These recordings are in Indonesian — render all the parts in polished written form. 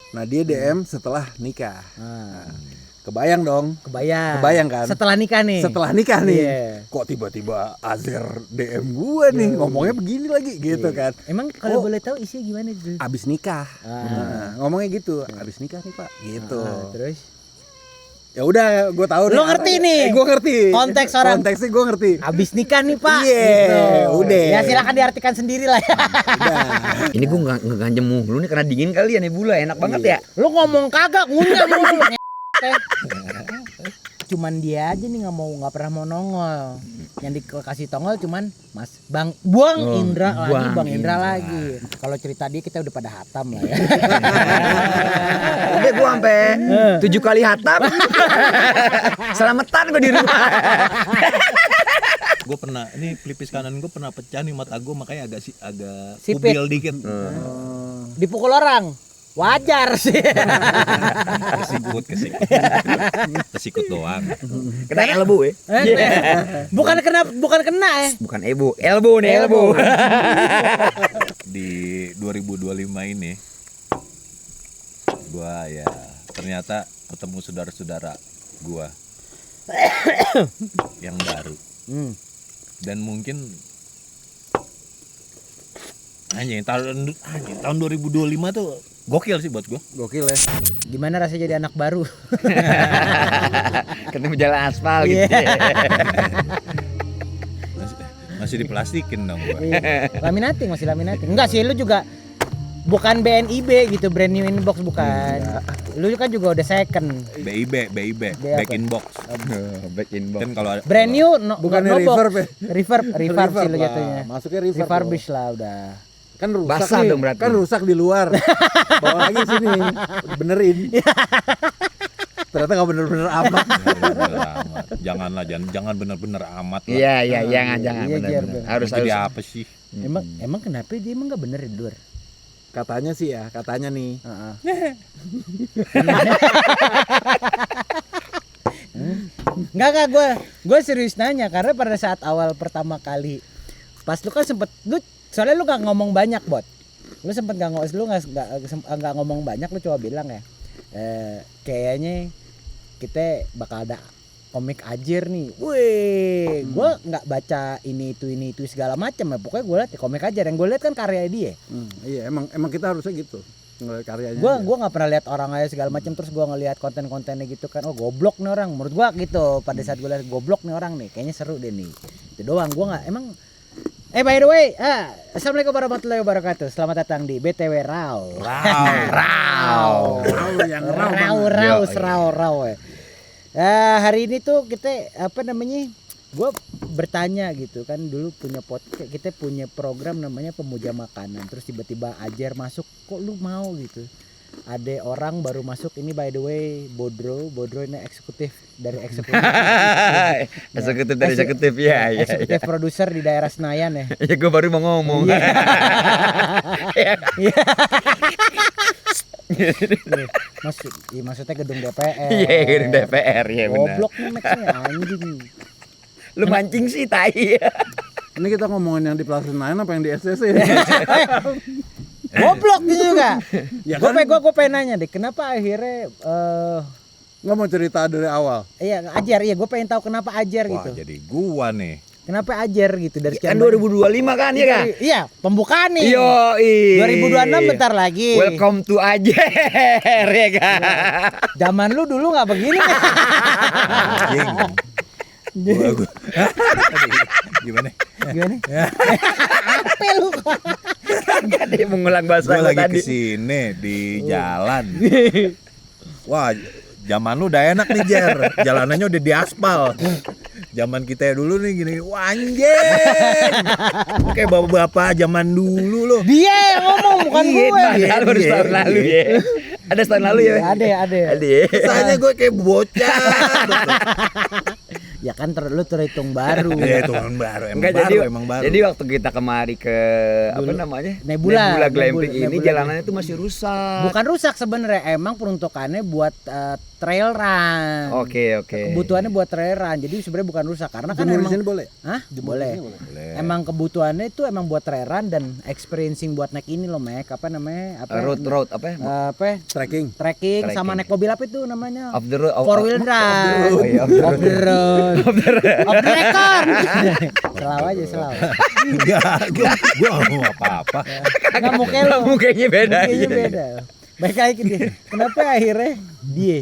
Nah dia DM setelah nikah. Kebayang dong. Kebayang kan? Setelah nikah nih. Yeah. Kok tiba-tiba Azer DM gue nih ngomongnya begini lagi gitu kan. Emang kalau boleh tahu isinya gimana tuh? Abis nikah. Ngomongnya gitu. Abis nikah nih Pak. Gitu. Terus? Ya udah, gue tahu. Lo ngerti nih? Gue ngerti. Konteksnya gue ngerti. Abis nikah nih Pak. Gitu. Udah. Ya silakan diartikan sendiri lah ya. Ini gue ngeganjem mulu nih karena dingin kali ya Nebula, enak banget ya. Lo ngomong kagak ngunyah mulu. Cuman dia aja nih nggak pernah mau nongol. Yang dikasih tongol cuman Bang Indra lagi. Kalau cerita dia kita udah pada hatam lah ya. Udah gue sampai 7 kali hatam. Selamatan gue di rumah. Gue pernah, ini pelipis kanan gue pernah pecah nih mata gue, makanya agak sipit kubil dikit. Dipukul orang. Wajar sih. Kesikut doang. Kena elbow ya. Bukan kena ya. Bukan elbow nih. Di 2025 ini gua ya ternyata ketemu saudara-saudara gua yang baru. Dan mungkin tahun 2025 tuh gokil sih buat gua. Gokil ya. Gimana rasanya jadi anak baru? Ketemu jalan aspal gitu. Masih diplastikin dong gua. Laminating. Enggak sih, lu juga bukan BNIB gitu, brand new inbox bukan. Lu kan juga udah second. BIB, back in box. Back in box. Kan kalau brand new bukannya reverb sih lu jatuhnya. Masuknya refurbish lah udah. Kan rusak basah nih, dong berarti. Kan rusak di luar. Bawa lagi sini, benerin. Ternyata nggak bener-bener amat. Jangan bener-bener amat lah. Iya, jangan Iya, bener. Harus Jadi apa sih? Emang kenapa dia emang nggak bener di luar? Katanya sih ya, katanya nih. Enggak gue serius nanya karena pada saat awal pertama kali pas lu kan soalnya lu nggak ngomong banyak Bot, lu sempet nggak ngomong banyak, lu coba bilang ya kayaknya kita bakal ada komik Ajer nih. Wih, gue nggak baca ini itu segala macam ya, pokoknya gue liat komik Ajer, yang gue liat kan karya dia. Iya, emang kita harusnya gitu ngeliat karyanya. Gue nggak pernah lihat orang aja segala macam, terus gue ngelihat kontennya gitu kan, oh goblok nih orang, menurut gue gitu. Pada saat gue lihat goblok nih orang nih, kayaknya seru deh nih. Itu doang, gue nggak emang. By the way, assalamualaikum warahmatullahi wabarakatuh. Selamat datang di BTW Raw. Hari ini tuh kita gue bertanya gitu kan, dulu punya podcast, kita punya program namanya Pemuja Makanan, terus tiba-tiba Ajer masuk, kok lu mau gitu. Ada orang baru masuk ini, by the way, Bodro ini eksekutif dari eksekutif. Eksekutif dari eksekutif ya. Eksekutif produser di daerah Senayan ya. Ya gue baru mau ngomong. Maksudnya gedung DPR. Iya, gedung DPR ya benar. Goblok nih maksudnya anjing. Lu mancing sih tai. Ini kita ngomongin yang di Plaza Senayan apa yang di SCC? Goblok juga. Ya kan? Gue pengen nanya deh, kenapa akhirnya nggak mau cerita dari awal? Iya, Ajar. Iya, gue pengen tahu kenapa Ajar gitu. Jadi gua nih. Kenapa Ajar gitu dari Kan 2025 kan ya kan? Iya, pembukaan nih. Yoi. 2026 bentar lagi. Welcome to Ajer ya kan. Zaman lu dulu nggak begini. Anjing. Gua. Gimana? Apa lu? Enggak dia mengulang bahasa Gua lagi tadi. kesini di jalan. Wah, zaman lu udah enak nih Jer. Jalanannya udah diaspal. Zaman kita dulu nih gini, wah anjing. Kayak bapak-bapak zaman dulu loh. Dia yang ngomong bukan gue. Padahal baru setahun lalu ya. Ada setahun lalu ya? Ada. Kesannya gue kayak bocah. Ya kan lu terhitung baru. Iya, itu kan baru. Emang baru. Jadi waktu kita kemari ke dulu, apa namanya? Nebula Glamping ini Nebula. jalanannya itu masih rusak. Bukan rusak sebenarnya, emang peruntukannya buat trail run. Oke. Kebutuhannya buat trail run. Jadi sebenarnya bukan rusak karena kan Jemur di emang sini boleh? Hah? Boleh. Boleh. Emang kebutuhannya itu emang buat trail run dan experiencing buat naik ini loh, Mek. Apa namanya? Road apa ya? Trekking. Trekking sama naik mobil apa itu namanya? Off the road. Four wheel drive. Oh iya, Off the road. Off the record. Selaw. Enggak, gua mau apa-apa. Enggak muka lu. Mukanya beda. Mukanya beda. Baik lagi dia. Kenapa akhirnya dia?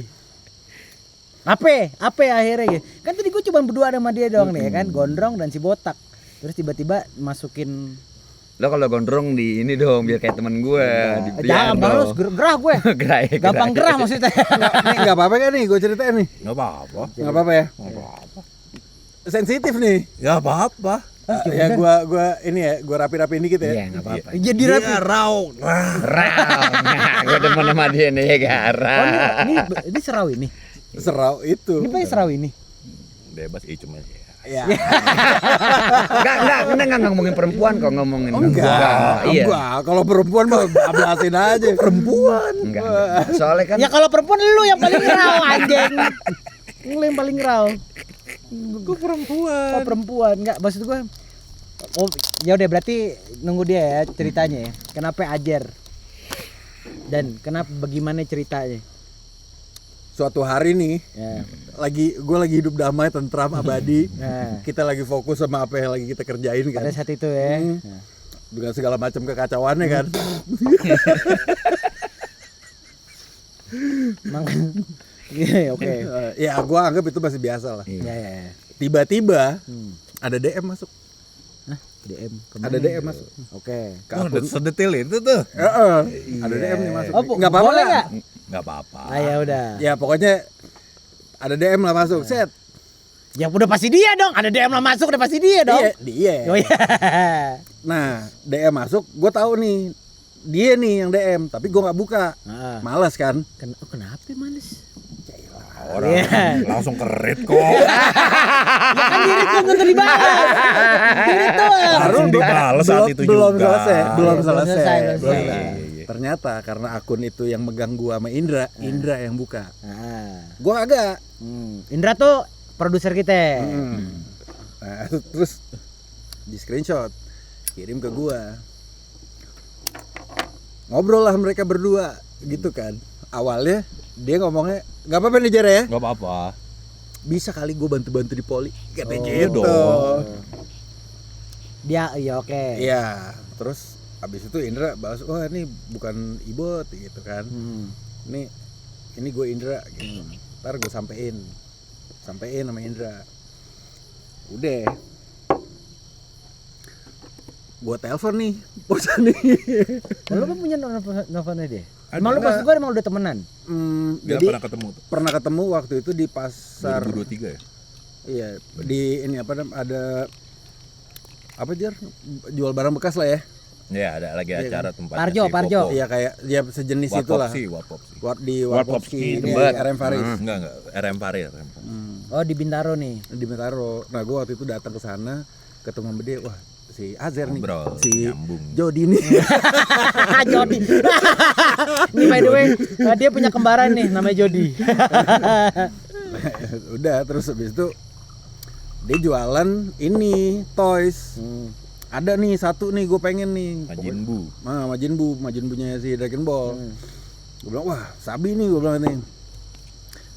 Apa akhirnya gitu? Kan tadi gue cuma berdua sama dia doang nih ya kan, Gondrong dan si Botak. Terus tiba-tiba masukin Lo kalau gondrong di ini dong biar kayak temen gue di jangan bang, lu gerah gue. Gampang gerah maksudnya. Nih enggak apa-apa kan nih gue ceritain nih. Enggak apa-apa. Enggak apa-apa ya? Enggak apa-apa. Sensitif nih. Enggak apa-apa. Ya gua ini ya, gua rapi-rapiin dikit ya. Iya enggak apa-apa. Jadi Dia rapi. raw. Nah, gue demen sama dia nih garah. Oh, ini serau ini. Serau itu. Ini pakai serau ini. Bebas cuma Ya. Enggak ngomongin perempuan kok ngomongin. Enggak. Kalau perempuan mah ablasin aja. Perempuan. Enggak. Soalnya kan Ya kalau perempuan lu yang paling raw anjing. Lu yang paling raw. Gue perempuan. Oh perempuan enggak maksud gue. Oh ya udah berarti nunggu dia ya ceritanya ya. Kenapa Ajer? Dan kenapa bagaimana ceritanya? Suatu hari nih, Ya. gue lagi hidup damai, tentram, abadi. Nah, Kita lagi fokus sama apa yang lagi kita kerjain kan. pada saat itu ya. Nah. Dengan segala macam kekacauannya kan. Iya oke. Ya gue anggap itu masih biasa lah. Ya. Tiba-tiba ada DM masuk. DM. Ada DM masuk. Oke. Ke Oh, akun. sedetil itu tuh. Ada DM nih masuk. Oh, Nggak apa-apa boleh lah. nggak? Enggak apa-apa. Ah ya udah. Ya pokoknya ada DM lah masuk. Set. Ya udah pasti dia dong. Ada DM lah masuk udah pasti dia dong. Dia. Oh iya. Nah, DM masuk, gue tahu nih dia nih yang DM, tapi gue nggak buka. Ah. Malas kan? Kenapa males? Orang Iya. langsung kerit kok. Ya kan diri tuh nggak dibalas. Diri tuh. Langsung dibales saat itu belum juga. selesai, belum Belum selesai. selesai. Belum Iya, selesai. iya. Ternyata karena akun itu yang megang gua sama Indra, Indra yang buka. Ah. Gua agak. Indra tuh produser kita. Nah, terus di screenshot, kirim ke gua. Ngobrol lah mereka berdua, gitu kan. Awalnya dia ngomongnya, nggak apa-apa nih Jere ya. Enggak apa-apa. Bisa kali gue bantu-bantu di poli, katanya Oh, gitu. dong. Dia iya oke. Iya, terus abis itu Indra balas, wah ini bukan Ibot gitu kan. Ini gue Indra gitu. Ntar gue sampein sama Indra. Udah. Gue telepon nih, bosan nih. Lu kan punya nelfonnya dia. Ada Emang lu pas nggak? gua emang udah temenan. Dia Jadi pernah ketemu tuh. pernah ketemu waktu itu di pasar. 2023 ya? Iya, di ini apa ada apa Jar? Jual barang bekas lah ya. Ya, ada lagi acara tempatnya. Parjo, si Parjo. Koko. Iya kayak ya sejenis itulah. Warpopsi. Di Warpopski, Warpopski di Tebet. RM Faris. Enggak, RM Farir. Oh di Bintaro nih. Di Metaro. Nah, gua waktu itu datang ke sana ketemu sama dia. Wah, si Azer nih. Ngobrol, Si nyambung. Jody nih. Jody. Ini by the way, dia punya kembaran nih namanya Jody. Udah, terus habis itu dia jualan ini toys. Ada nih satu nih gue pengen nih. Majinbu. Majinbunya si Dragon Ball. Gue bilang wah sabi nih, gue bilang nih.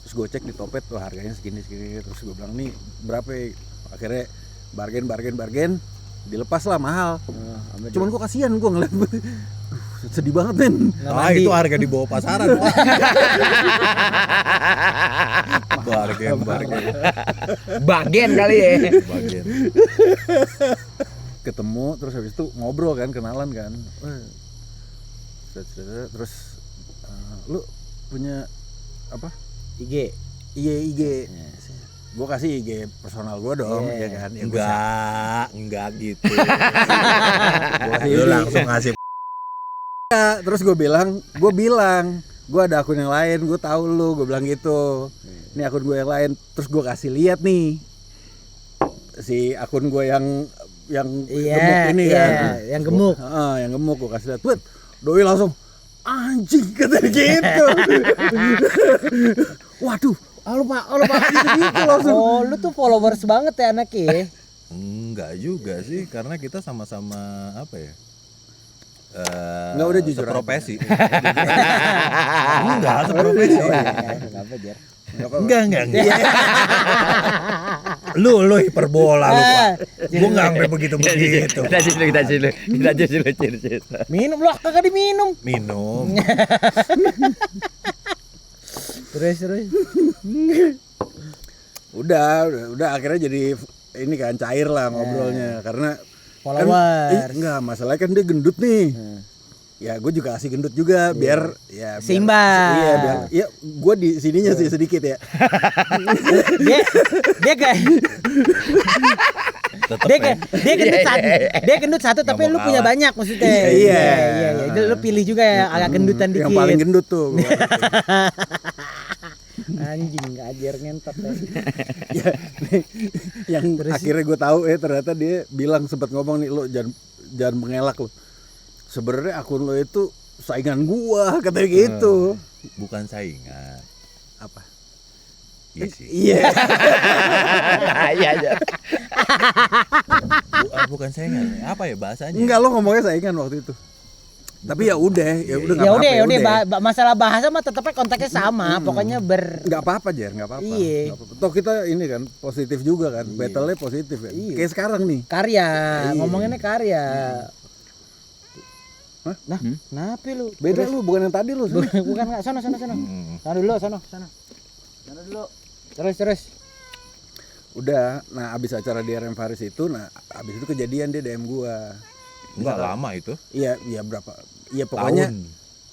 Terus gue cek di Topet, wah harganya segini. Terus gue bilang nih berapa ya? Akhirnya bargain. Dilepas lah mahal. Cuman gue kasihan gue ngeliat. Sedih banget men. Itu harga di bawah pasaran. Wah. bargain. Bagian kali ya. Bagian. Ketemu terus habis itu ngobrol kan, kenalan kan. Terus lu punya apa? IG. IG. Gue kasih IG personal gue dong, ya kan. Ya, Enggak gitu. gua kasih Lu IG. langsung ngasih Terus gue bilang, gue ada akun yang lain, gue tahu lu, gue bilang gitu. Ini akun gue yang lain, terus gue kasih lihat nih si akun gue yang gemuk ini kan. Yang gemuk. Yang gemuk gue kasih lihat. Buat doi langsung anjing kata dia gitu. Waduh, lu pak gitu langsung. Oh, lu tuh followers banget ya anaknya. Enggak juga sih, karena kita sama-sama apa ya? Enggak, udah jujur aja. seprofesi. Enggak, seprofesi. Kenapa, Jar? Enggak. Lu hiperbola lu, Pak. Gua enggak sampai begitu. Kita cheers. Minum lu kagak diminum. Minum. Terus. Udah akhirnya jadi ini kan cair lah ngobrolnya karena Followers. enggak, masalahnya kan dia gendut nih. Ya gue juga kasih gendut juga biar Seimbang. Iya, biar ya gue di sininya sih sedikit ya. dia kayak dia gendut satu tapi mau lu punya kalah. banyak maksudnya. Iya. Itu lu pilih juga ya agak gendutan dikit. Yang paling gendut tuh. Anjing ajar ngentot ya. Ya, yang akhirnya gue tahu ternyata dia bilang sempat ngomong nih, lo jangan mengelak lo. Sebenarnya akun lo itu saingan gua katanya gitu. Bukan saingan. Apa? Iya sih. Iya. Iya. Bukan saingan. Apa ya bahasanya? Enggak, lo ngomongnya saingan waktu itu. Tapi ya udah nggak Ya apa-apa, udah masalah bahasa mah tetapnya konteksnya sama, pokoknya nggak apa-apa Jer, nggak apa-apa. Iya. Nggak apa-apa. Toh kita ini kan positif juga kan, battle-nya positif kan. Iya. Kayak sekarang nih. karya, Iya. ngomonginnya karya. Hah? Nah, kenapa lu? Beda Terus- lu, bukan yang tadi lu. Bukan enggak, sono. Sono dulu, sono. Sono dulu. Terus. Udah, nah abis acara di RM Faris itu, nah abis itu kejadian dia DM gua. Enggak lama itu. Iya berapa? Iya pokoknya Tahun.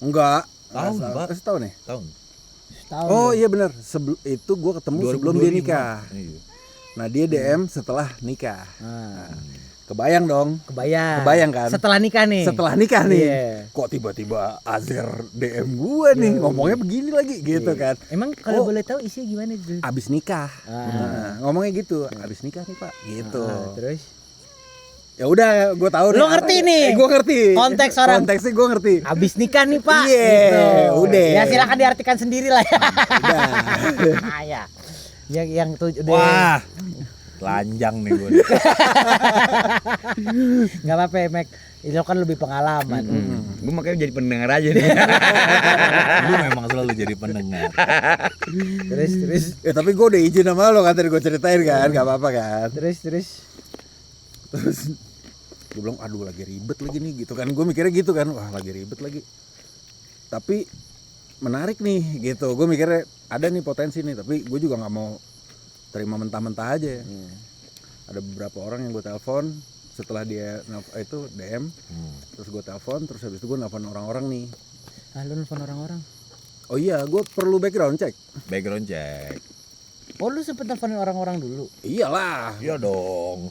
enggak. Tahun, Nggak Pak. setahun ya? Tahun. Setahun. Oh iya benar. Itu gua ketemu sebelum dia 2025. nikah. Iya. Nah dia DM setelah nikah. Nah, Kebayang dong. kebayang kan? Setelah nikah nih. Setelah nikah nih. Iya. Kok tiba-tiba Azer DM gua nih ngomongnya begini lagi gitu kan. Emang kalau Oh. boleh tahu isinya gimana tuh? Abis nikah. Nah, ngomongnya gitu. Abis nikah nih Pak. Gitu. Terus Ya udah, gue tahu Lo ngerti nih? Gue ngerti. Konteks orang. Konteksnya gue ngerti. abis nikah nih Pak. Iya, Gitu. udah. Ya silakan diartikan sendiri lah ya. Udah. Ya. Yang tuh udah. Wah. Telanjang nih gue. Enggak apa-apa, Mek. Itu kan lebih pengalaman. Gue makanya jadi pendengar aja nih. Lu memang selalu jadi pendengar. Terus. Ya tapi gue udah izin sama lo kan tadi gue ceritain kan, gak apa-apa kan. Terus. Terus gue bilang aduh lagi ribet lagi nih gitu kan. Gue mikirnya gitu kan, wah lagi ribet lagi. Tapi menarik nih gitu. Gue mikirnya ada nih potensi nih, tapi gue juga nggak mau terima mentah-mentah aja. Ada beberapa orang yang gue telepon setelah dia itu DM, terus gue telepon, terus habis itu gue nelfon orang-orang nih. Lu nelfon orang-orang. Oh iya, gue perlu background check. Background check. Oh, lu sempet nelfonin orang-orang dulu. Iyalah. Iya dong.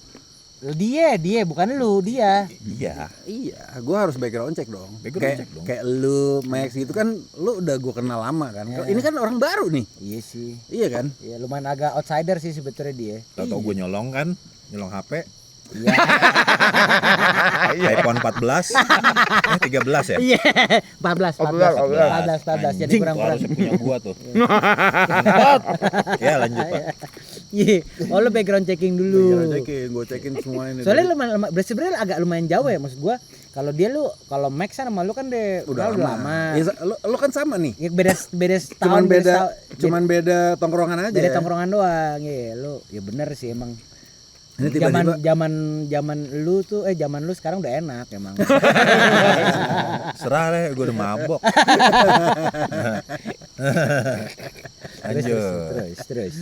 Dia bukan lu, dia. Iya. Iya, gue harus background check dong. Background check dong. Kayak lu, Max gitu kan, lu udah gue kenal lama kan. Ya. Ini kan orang baru nih, Iya sih. iya kan? Ya lumayan agak outsider sih sebetulnya dia. Tahu gue nyolong kan, nyolong HP. Iya. iPhone 14. 13 ya? Iya. 14. Jadi Anjing, kurang-kurang. harusnya punya gua tuh. Ya lanjut Pak. Iya. Oh, lu background checking dulu. Gue cekin semua ini. Soalnya lumayan sebenarnya agak lumayan jauh ya maksud gua. Kalau dia lu kalau Max sama lu kan deh udah lama. Ya, lo kan sama nih. Ya beda setahun. Cuman beda tongkrongan aja. beda tongkrongan doang. Iya, lu ya bener sih emang. Ini tiba-tiba Zaman lu tuh zaman lu sekarang udah enak emang. Serah deh, gua udah mabok. Lanjut. Terus.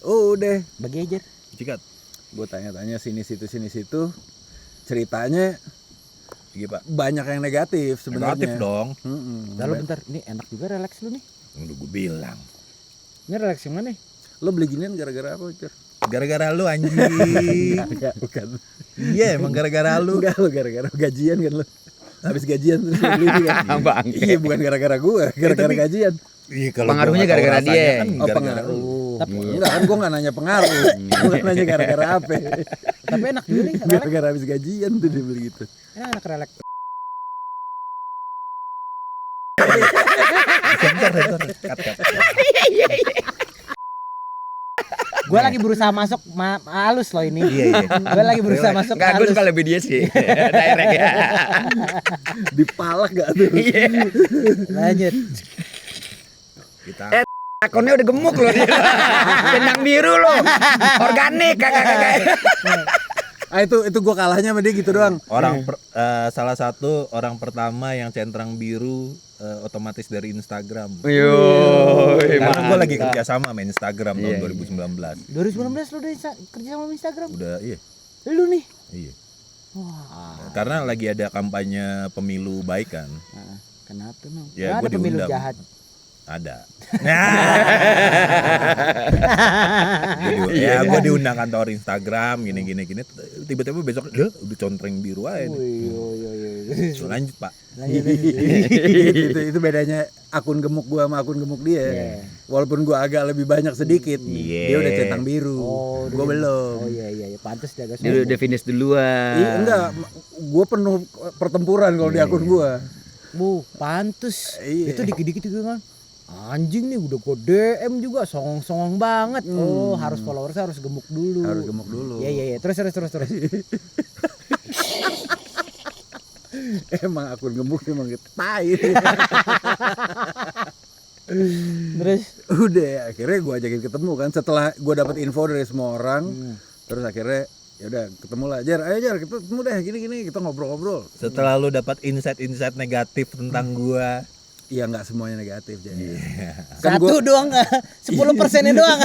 Udah. Bagi aja. Cikat. Gue tanya-tanya sini situ. Ceritanya Iya Pak. banyak yang negatif sebenarnya. Negatif dong. Lalu bentar, ini enak juga relax lu nih. Udah gue bilang. Ini relax yang mana nih? Lo beli ginian gara-gara apa, Cer? Gara-gara lu anjing. Enggak, bukan. Iya emang gara-gara lu. Enggak, lo gara-gara gajian kan lo. Habis gajian terus lo beli ini kan. Iya, bukan gara-gara gua, gara-gara gajian. Iya kalau Pengaruhnya gua nggak tahu gara-gara rasanya dia. kan Oh, gara-gara pengaruh. lu. Tapi Enggak kan gua enggak nanya pengaruh. Gua nanya gara-gara apa. tapi enak juga nih, relax. Gara-gara habis gajian tuh dia beli gitu. Enak relax. Sensor. Cut. Gue lagi berusaha masuk halus loh ini. Iya. Gue lagi berusaha masuk Enggak, gue halus. suka lebih dia sih. Direct ya. Dipalak gak tuh? Lanjut. Kita Akunnya udah gemuk loh dia. Centang biru loh. Organik kagak. Ah itu gue kalahnya sama dia gitu doang. salah satu orang pertama yang centang biru otomatis dari Instagram. Karena gue lagi kerja sama Instagram tahun 2019. 2019 lu udah kerja sama Instagram? Udah iya. Lu nih. Iya. Wah. Karena lagi ada kampanye pemilu baik kan. Nah, kenapa emang? Ya, Nah, gua ada pemilu diundang. jahat. Ada. Ya gue diundang kantor Instagram gini. Tiba-tiba besok udah contreng biru aja nih. So, lanjut Pak. itu bedanya akun gemuk gua sama akun gemuk dia. Walaupun gua agak lebih banyak sedikit, dia udah centang biru. Gua belum. Oh iya, pantas dia agak Dia udah finish duluan. Iya, enggak, gua penuh pertempuran kalau di akun gua. Pantes. Iya. Itu dikit-dikit juga kan. Anjing nih udah gue DM juga songong-songong banget. Oh, harus followersnya harus gemuk dulu. Harus gemuk dulu. Iya. Terus. Emang akun gemuk emang tai. Terus Udah, akhirnya gua ajakin ketemu kan setelah gua dapat info dari semua orang. Terus akhirnya ya udah ketemu lah. Ayo Jar, kita ketemu deh gini kita ngobrol-ngobrol. Setelah lu dapat insight negatif tentang gua. Iya nggak semuanya negatif jadi. satu doang 10%-nya doang.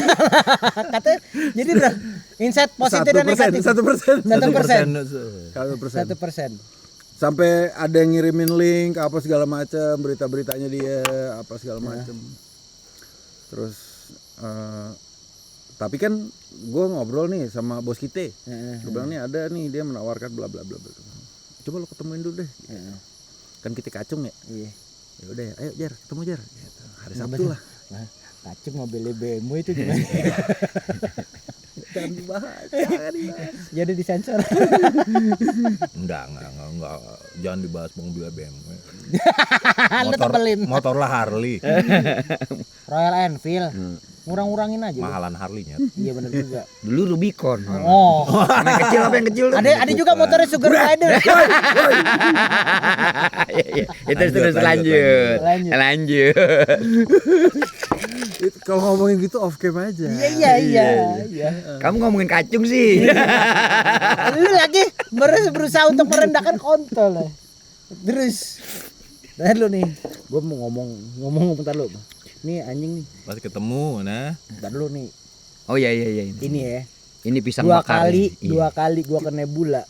Katanya jadi berapa? Insight positif dan negatif. 1%. 1%. Sampai ada yang ngirimin link apa segala macam, berita-beritanya dia apa segala macam. Terus tapi kan gue ngobrol nih sama bos kita. Gue bilang nih ada nih dia menawarkan bla bla bla. Coba lo ketemuin dulu deh. Gitu. Kan kita kacung ya. Iya. Ya udah, ayo Jar, ketemu Jar. Gitu. Hari Sabtu lah. Nah, kacung mobilnya BMW itu gimana? Jangan dibahas. Jadi disensor. Enggak. Jangan dibahas mobil BMW. Lu tebelin. Motor lah Harley. Royal Enfield. Ngurang-ngurangin aja. Mahalan Harley-nya. Iya benar juga. Dulu Rubicon. Oh. Yang kecil apa yang kecil? Ada juga motornya Sugar Rider. Iya. Terus lanjut. Kalau ngomongin gitu off cam aja. Iya. Kamu ngomongin kacung sih. Lu lagi berusaha untuk merendahkan kontol. Terus lu nih, gua mau ngomong bentar lu. Nih anjing nih. Pas ketemu nah. Bentar lu nih. Oh iya Ini ya. Ini pisang Dua bakar. kali gua ke Nebula.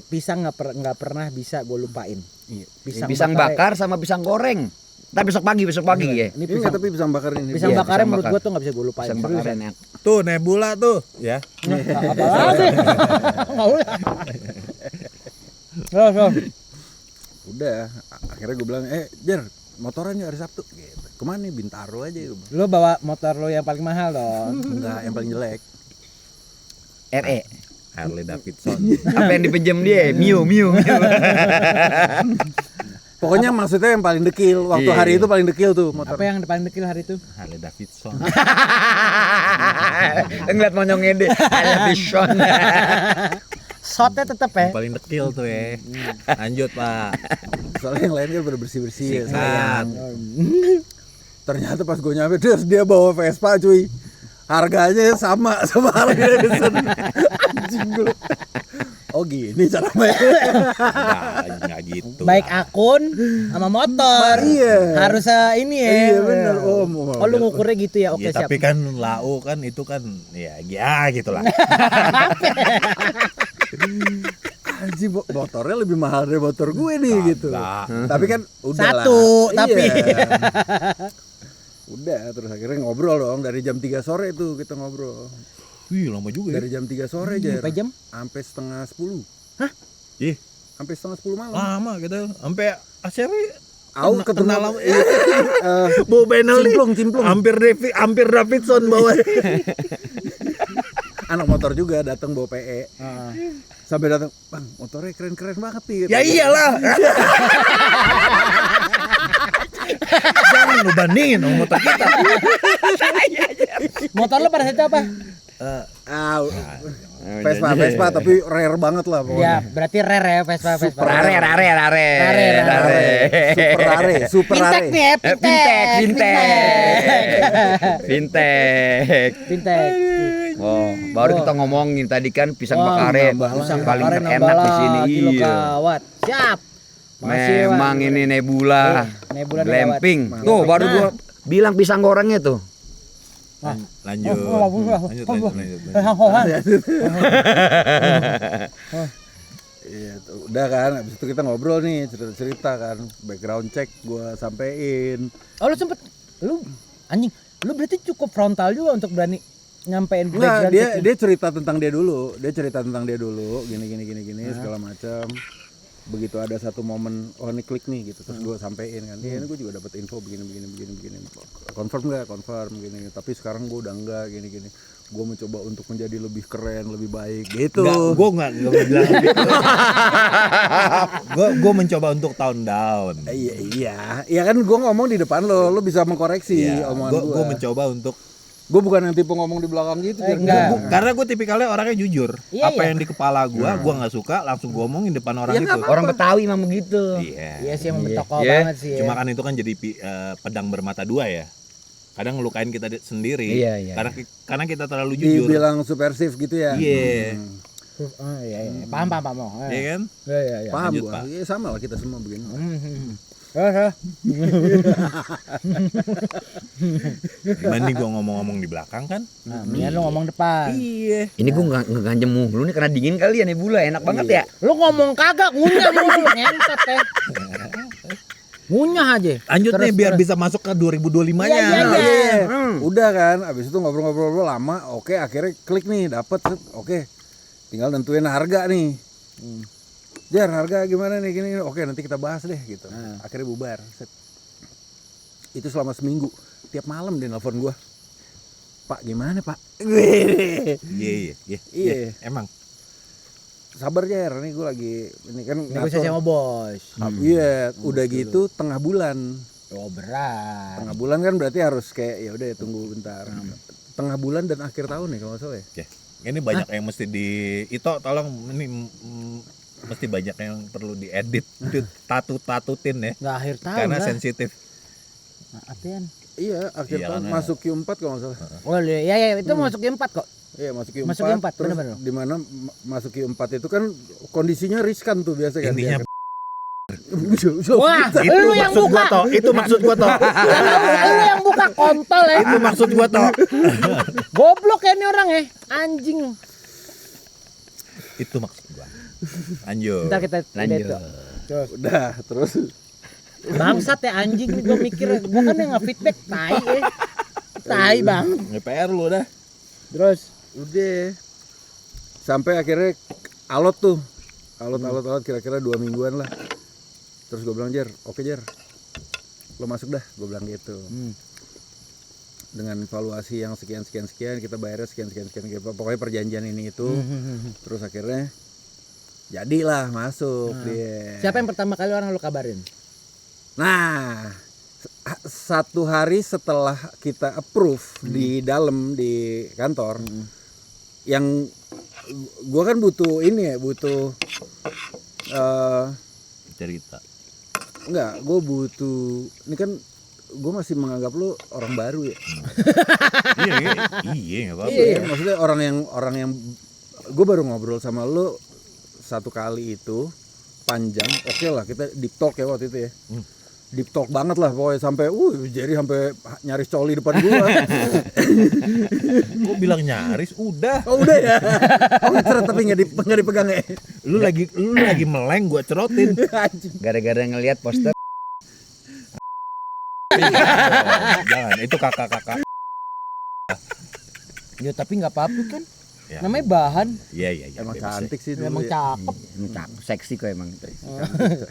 Pisang nggak pernah bisa gua lupain. Iya. Pisang bakar sama pisang goreng. Tapi besok pagi ya. Ini Ini tapi pisang bakar ini. pisang Iya, bakarnya pisang menurut bakar. gua tuh nggak bisa gua lupain. Pisang Serius, bakar ya. enak. Tuh Nebula tuh ya. Apalagi? Nggak boleh. Terus. Udah, akhirnya gue bilang, Jar, motoran yuk hari Sabtu. Gitu. Kemana nih? Bintaro aja. Lu bawa motor lu yang paling mahal dong. Enggak, yang paling jelek. RE. Harley Davidson. Apa yang dipinjam dia? Mio. Pokoknya maksudnya yang paling dekil. Waktu Iya, hari iya. itu paling dekil tuh motor. Apa yang paling dekil hari itu? Harley Davidson. Ngeliat monyongnya deh. Ada vision. Shotnya tetep ya. Yang paling dekil tuh ya. Lanjut Pak. Soalnya yang lain kan pada bersih-bersih ya. Sikat. Ternyata pas gue nyampe terus dia bawa Vespa cuy. Harganya sama Harley Davidson. Anjing gue. Oh gini cara mainnya. Enggak gitu. Baik lah. akun sama motor. Iya. Harus ini ya. Iya benar. Oh lu ngukurnya gitu ya. Oke Ya, siap. tapi kan lau kan itu kan ya gitulah. Anjing motornya lebih mahal dari motor gue nih gitu. Tapi kan udah Satu, lah. tapi. Iya. Udah terus akhirnya ngobrol dong dari jam 3 sore tuh kita ngobrol. Wih, lama juga ya. Dari jam 3 sore aja. Sampai jam? Sampai setengah 10. Ih, Sampai setengah 10 malam. lama gitu. Sampai akhirnya Aku ketemu kenal lama. Bawa Benelli. Cimplung. Hampir Davidson bawa. Anak motor juga datang bawa PE. Sampai datang, "Bang, motornya keren-keren banget nih." Ya iyalah. Jangan lu bandingin sama motor kita. Motor lu pada saat itu apa? Vespa tapi rare banget lah Ya, pokoknya. berarti rare ya Vespa. Rare. Super rare. Fintech nih ya, Fintech. Oh, baru kita ngomongin tadi kan pisang bakar Pisang paling bakar enak di sini. Kilo Iya. kawat. Siap. Makasih, Wan. Memang ini Nebula. Nebula Glamping. lewat. Tuh baru Nah. gua bilang pisang gorengnya tuh. Lanjut. Iya, udah kan, abis itu kita ngobrol nih, cerita-cerita kan, background check gua sampein. Oh, lu anjing, lu berarti cukup frontal juga untuk berani nyampein Enggak, background dia check. dia cerita tentang dia dulu, gini, segala macam. Begitu ada satu momen, oh ini klik nih gitu, terus gue sampein kan, iya ini gue juga dapat info begini, confirm nggak, confirm gini, tapi sekarang gue udah enggak gini, gue mencoba untuk menjadi lebih keren, lebih baik gitu. Gue nggak bilang gitu. Gue mencoba untuk tone down. Iya kan gue ngomong di depan lo bisa mengkoreksi omongan gue. Gue mencoba untuk Gue bukan yang tipe ngomong di belakang gitu. Enggak. karena gue tipikalnya orangnya jujur. Iya, Apa iya. yang di kepala gue nggak suka langsung gue omongin depan orang Ya, itu. nggak apa-apa. Orang Betawi memang begitu. Iya. Iya sih, emang bertoko Iya. banget sih. Cuma kan itu kan jadi pedang bermata dua ya. Kadang ngelukain kita sendiri. Iya. Karena kita terlalu jujur. Dibilang subversif gitu ya. Iya. Oh, iya. Paham. Iya kan? Iya. Paham Lanjut, gue. Pak. Iya sama lah kita semua begini. Dibanding gue ngomong-ngomong di belakang kan. Nah, mendingan lu ngomong depan. Iya. Ini gua ngeganjem mulu nih karena dingin kali ya Nebula, enak banget ya. Lu ngomong kagak, ngunyah mulu, ngentot ya. Ngunyah aja. Lanjut nih Terus, biar terus. bisa masuk ke 2025-nya. Iya. Udah kan, abis itu ngobrol-ngobrol lama, oke akhirnya klik nih, dapet set, oke. Tinggal nentuin harga nih. Jar, harga gimana nih gini, oke nanti kita bahas deh gitu. Akhirnya bubar. Set. Itu selama seminggu, tiap malam dia nelfon gua. Pak gimana Pak? Iya. Emang. Sabar Jar, nih gua lagi ini kan Negosiasi sama bos. Iya, udah gitu tengah bulan. Oh, berat. Tengah bulan kan berarti harus kayak ya udah tunggu bentar. Tengah bulan dan akhir tahun nih kalau nggak salah ya. Ya. Ini banyak yang mesti Ito tolong ini mesti banyak yang perlu diedit, tatutin ya. Enggak akhir tahun Karena lah. sensitif. Apaan? Iya, akhir Iya, tahun kan, masuk Q4 kalau nggak salah. Oh, iya, itu masuk Q4 kok. Iya, masuk Q4. Masuk Q4, terus bener-bener. di mana masuk Q4 itu kan kondisinya riskan tuh biasa kan. Intinya Wah, itu lu yang maksud buka. gua toh, itu maksud gua toh. Lu yang buka kontol ya. Itu maksud gua toh. Goblok ya ini orang ya. Anjing. Itu maksud gua. Lanjut. Ntar kita Lanjut. Terus. Udah, terus Bangsat ya anjing nih, gue mikir gue kan yang nge-feedback tai ya. Tai bang. PR lu dah. Terus udah sampai akhirnya alot tuh. Alot kira-kira 2 mingguan lah. Terus gue bilang Jar, oke Jar. Lo masuk dah, gue bilang gitu. Dengan valuasi yang sekian kita bayarnya sekian pokoknya perjanjian ini itu. Terus akhirnya jadilah masuk dia. siapa yang pertama kali orang lu kabarin? Nah, 1 hari setelah kita approve di dalam di kantor, yang gua kan butuh ini ya, butuh Cerita. enggak, gua butuh ini kan gua masih menganggap lu orang baru ya. Iya, enggak apa-apa. Iya, maksudnya orang yang gua baru ngobrol sama lu 1 kali itu panjang, oke lah kita deep talk ya waktu itu ya. Deep talk banget lah pokoknya sampai jadi sampai nyaris coli depan gua. Gua bilang nyaris udah. Oh udah ya. Oh ngeceret tapi nggak dipegang ya. Lu lagi meleng gua cerotin. Anjing. Gara-gara ngelihat poster. Jangan, itu kakak-kakak. Ya tapi nggak apa-apa kan. Ya. Namanya bahan. Iya. Emang bebas cantik sih Emang dulu. Ya. cakep. Seksi kok emang.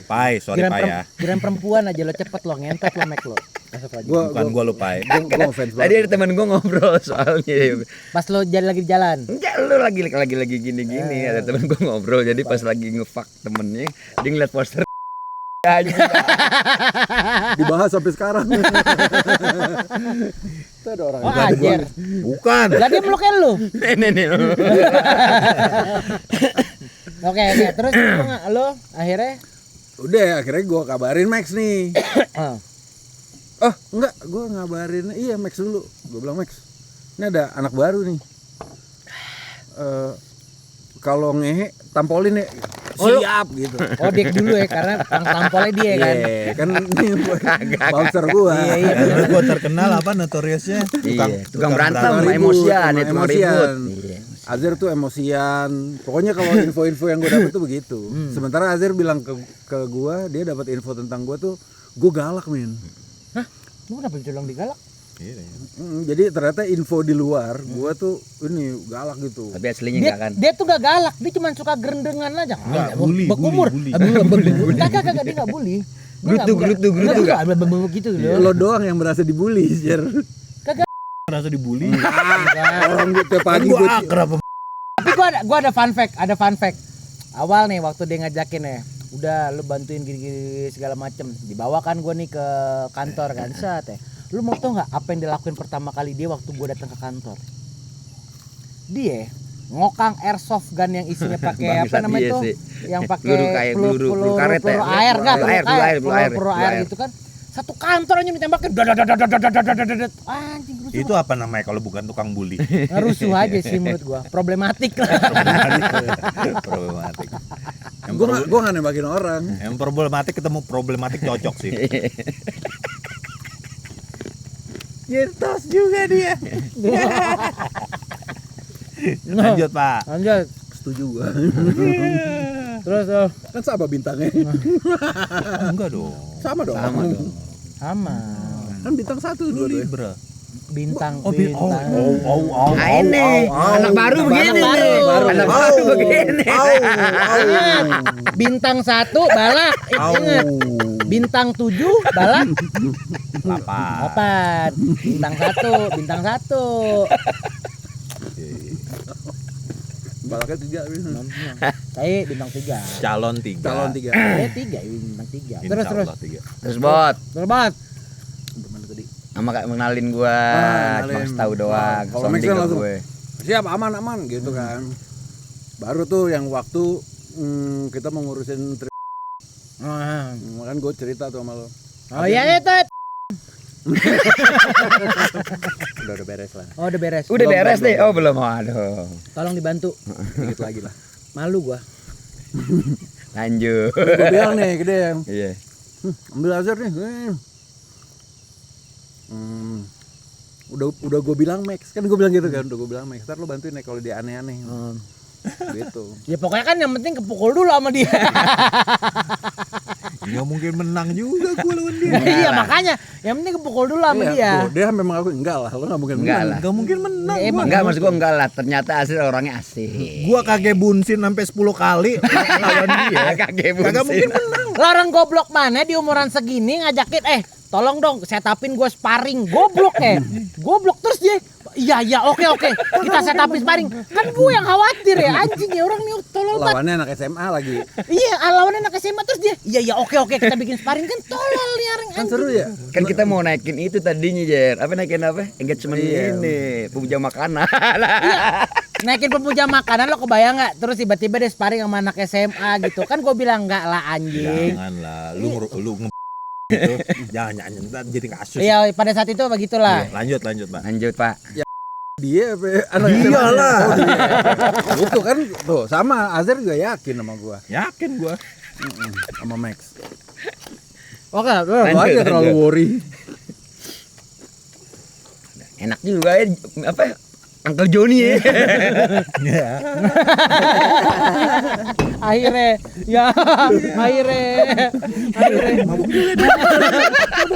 Pai, sorry Kirain Pai ya. kirain perempuan aja lo cepet lo ngentot lo mek lo. Masuk lagi. Bukan gua lu Pai. Gua ngefans Tadi banget. ada temen gue ngobrol soalnya. Pas lo lagi di jalan. Enggak, lu lagi gini-gini. Ada temen gue ngobrol, jadi pas lagi nge-fuck temennya, dia ngeliat poster Dibahas sampai sekarang. Itu ada orang Oh anjir. Bukan. Lah dia melukin lu. Nih. Oke, terus lu akhirnya Udah akhirnya gue kabarin Max nih. Oh enggak, gue ngabarin iya Max dulu. Gue bilang Max, ini ada anak baru nih. Kalau ngehe tampolin ya. Siap gitu. oh dik dulu ya karena tampolnya dia kan. Iya, kan ini bouncer gua. Iya. Karena gua terkenal apa notoriousnya Tukang berantem, Ribut, emosian, tukang tukang ribut. Iya. Azir tuh emosian. Pokoknya kalau info-info yang gue dapet tuh begitu. Sementara Azir bilang ke gua, dia dapat info tentang gua tuh, gua galak men. Hah? Lu kenapa bilang digalak? Jadi ternyata info di luar, gua tuh ini galak gitu. Tapi aslinya Dia, enggak kan. dia tuh gak galak, dia cuma suka gerendengan aja. Bekumur. bully. Kagak dia gak bully. Gerutu enggak gitu loh. Lo doang yang merasa dibully, Jer. Merasa dibully. Orang gue tiap pagi Gua gue akrab. Tapi gua ada fun fact. Awal nih waktu dia ngajakin ya, udah lu bantuin gini segala macem. Dibawakan gua nih ke kantor kan, set ya. Lu mau tau nggak apa yang dilakuin pertama kali dia waktu gua datang ke kantor? Dia ngokang airsoft gun yang isinya pakai apa namanya itu? Yang pakai peluru karet ya? air enggak? Peluru air Peluru air gitu kan. Satu kantor aja ditembakin. Dadadadadadadadadadadad. Anjing rusuh. Itu apa namanya kalau bukan tukang bully? Rusuh aja sih menurut gua. Problematik lah. Problematik. gue nggak nembakin orang. Yang problematik ketemu problematik cocok sih. Nyetos juga dia. Lanjut Pak. Lanjut. Setuju gue. Terus Kan sama bintangnya. Enggak dong. Sama dong. sama. Kan bintang 1 dua Libra. Bintang Oh, bintang. Nah ini anak baru begini nih. Anak baru begini. Ingat, bintang 1 balak. Ingat. Bintang 7 balak. 8. Bintang 1. Balaknya 3. Saya bintang 3. Calon 3. Calon 3. Saya 3 bintang 3. Terus. Terus bot. Terus banget. Sama kayak mengenalin gua, cuma tahu doang. Kalau Max kan langsung siap aman gitu kan. Baru tuh yang waktu kita mau ngurusin kan gue cerita tuh sama lo. Oh iya itu. Udah beres lah. Oh udah beres. Udah beres deh. Oh belum. Aduh. Tolong dibantu. Dikit lagi lah. Malu gua. Lanjut. Gue bilang nih gede yang Iya. ambil Azhar nih. Udah gue bilang Max kan gue bilang gitu kan, udah gue bilang Max, ntar lo bantuin nih kalau dia aneh-aneh. Gitu. Ya pokoknya kan yang penting kepukul dulu sama dia. Nggak mungkin menang juga gua lawan dia. Iya makanya yang penting kepukul dulu sama dia. Tuh, dia memang aku enggak lah, lo nggak mungkin Enggak menang. lah. Nggak mungkin menang. Enggak maksud gua enggak lah. Ternyata asli orangnya asik. Gua kagak bunsin sampai 10 kali lawan dia. Kagak Kagak mungkin menang. Lah orang goblok mana di umuran segini ngajakin tolong dong setupin gue sparring. Goblok goblok terus dia iya oke kita setupin sparring. Kan gue yang khawatir ya anjing ya orang nih tolol banget. Lawannya anak SMA lagi. Iya lawannya anak SMA terus dia iya oke kita bikin sparring kan tolol nih orang Kan seru ya. Kan kita mau naikin itu tadinya Jer. Naikin apa? Engagement ini, pemuja makanan. Naikin pemuja makanan lo kebayang nggak? Terus tiba-tiba dia sparring sama anak SMA gitu kan gue bilang enggak lah anjing. Jangan lah, lu gitu. Jangan jadi kasus. Iya pada saat itu begitulah. Lanjut Pak. Lanjut Pak. Dia anak SMA. Iyalah. Itu kan tuh sama Azhar juga yakin sama gua. Yakin gua. Sama Max. Oke, Lo aja terlalu worry. Enak juga ya apa? Uncle Johnny ya. akhirnya mabuk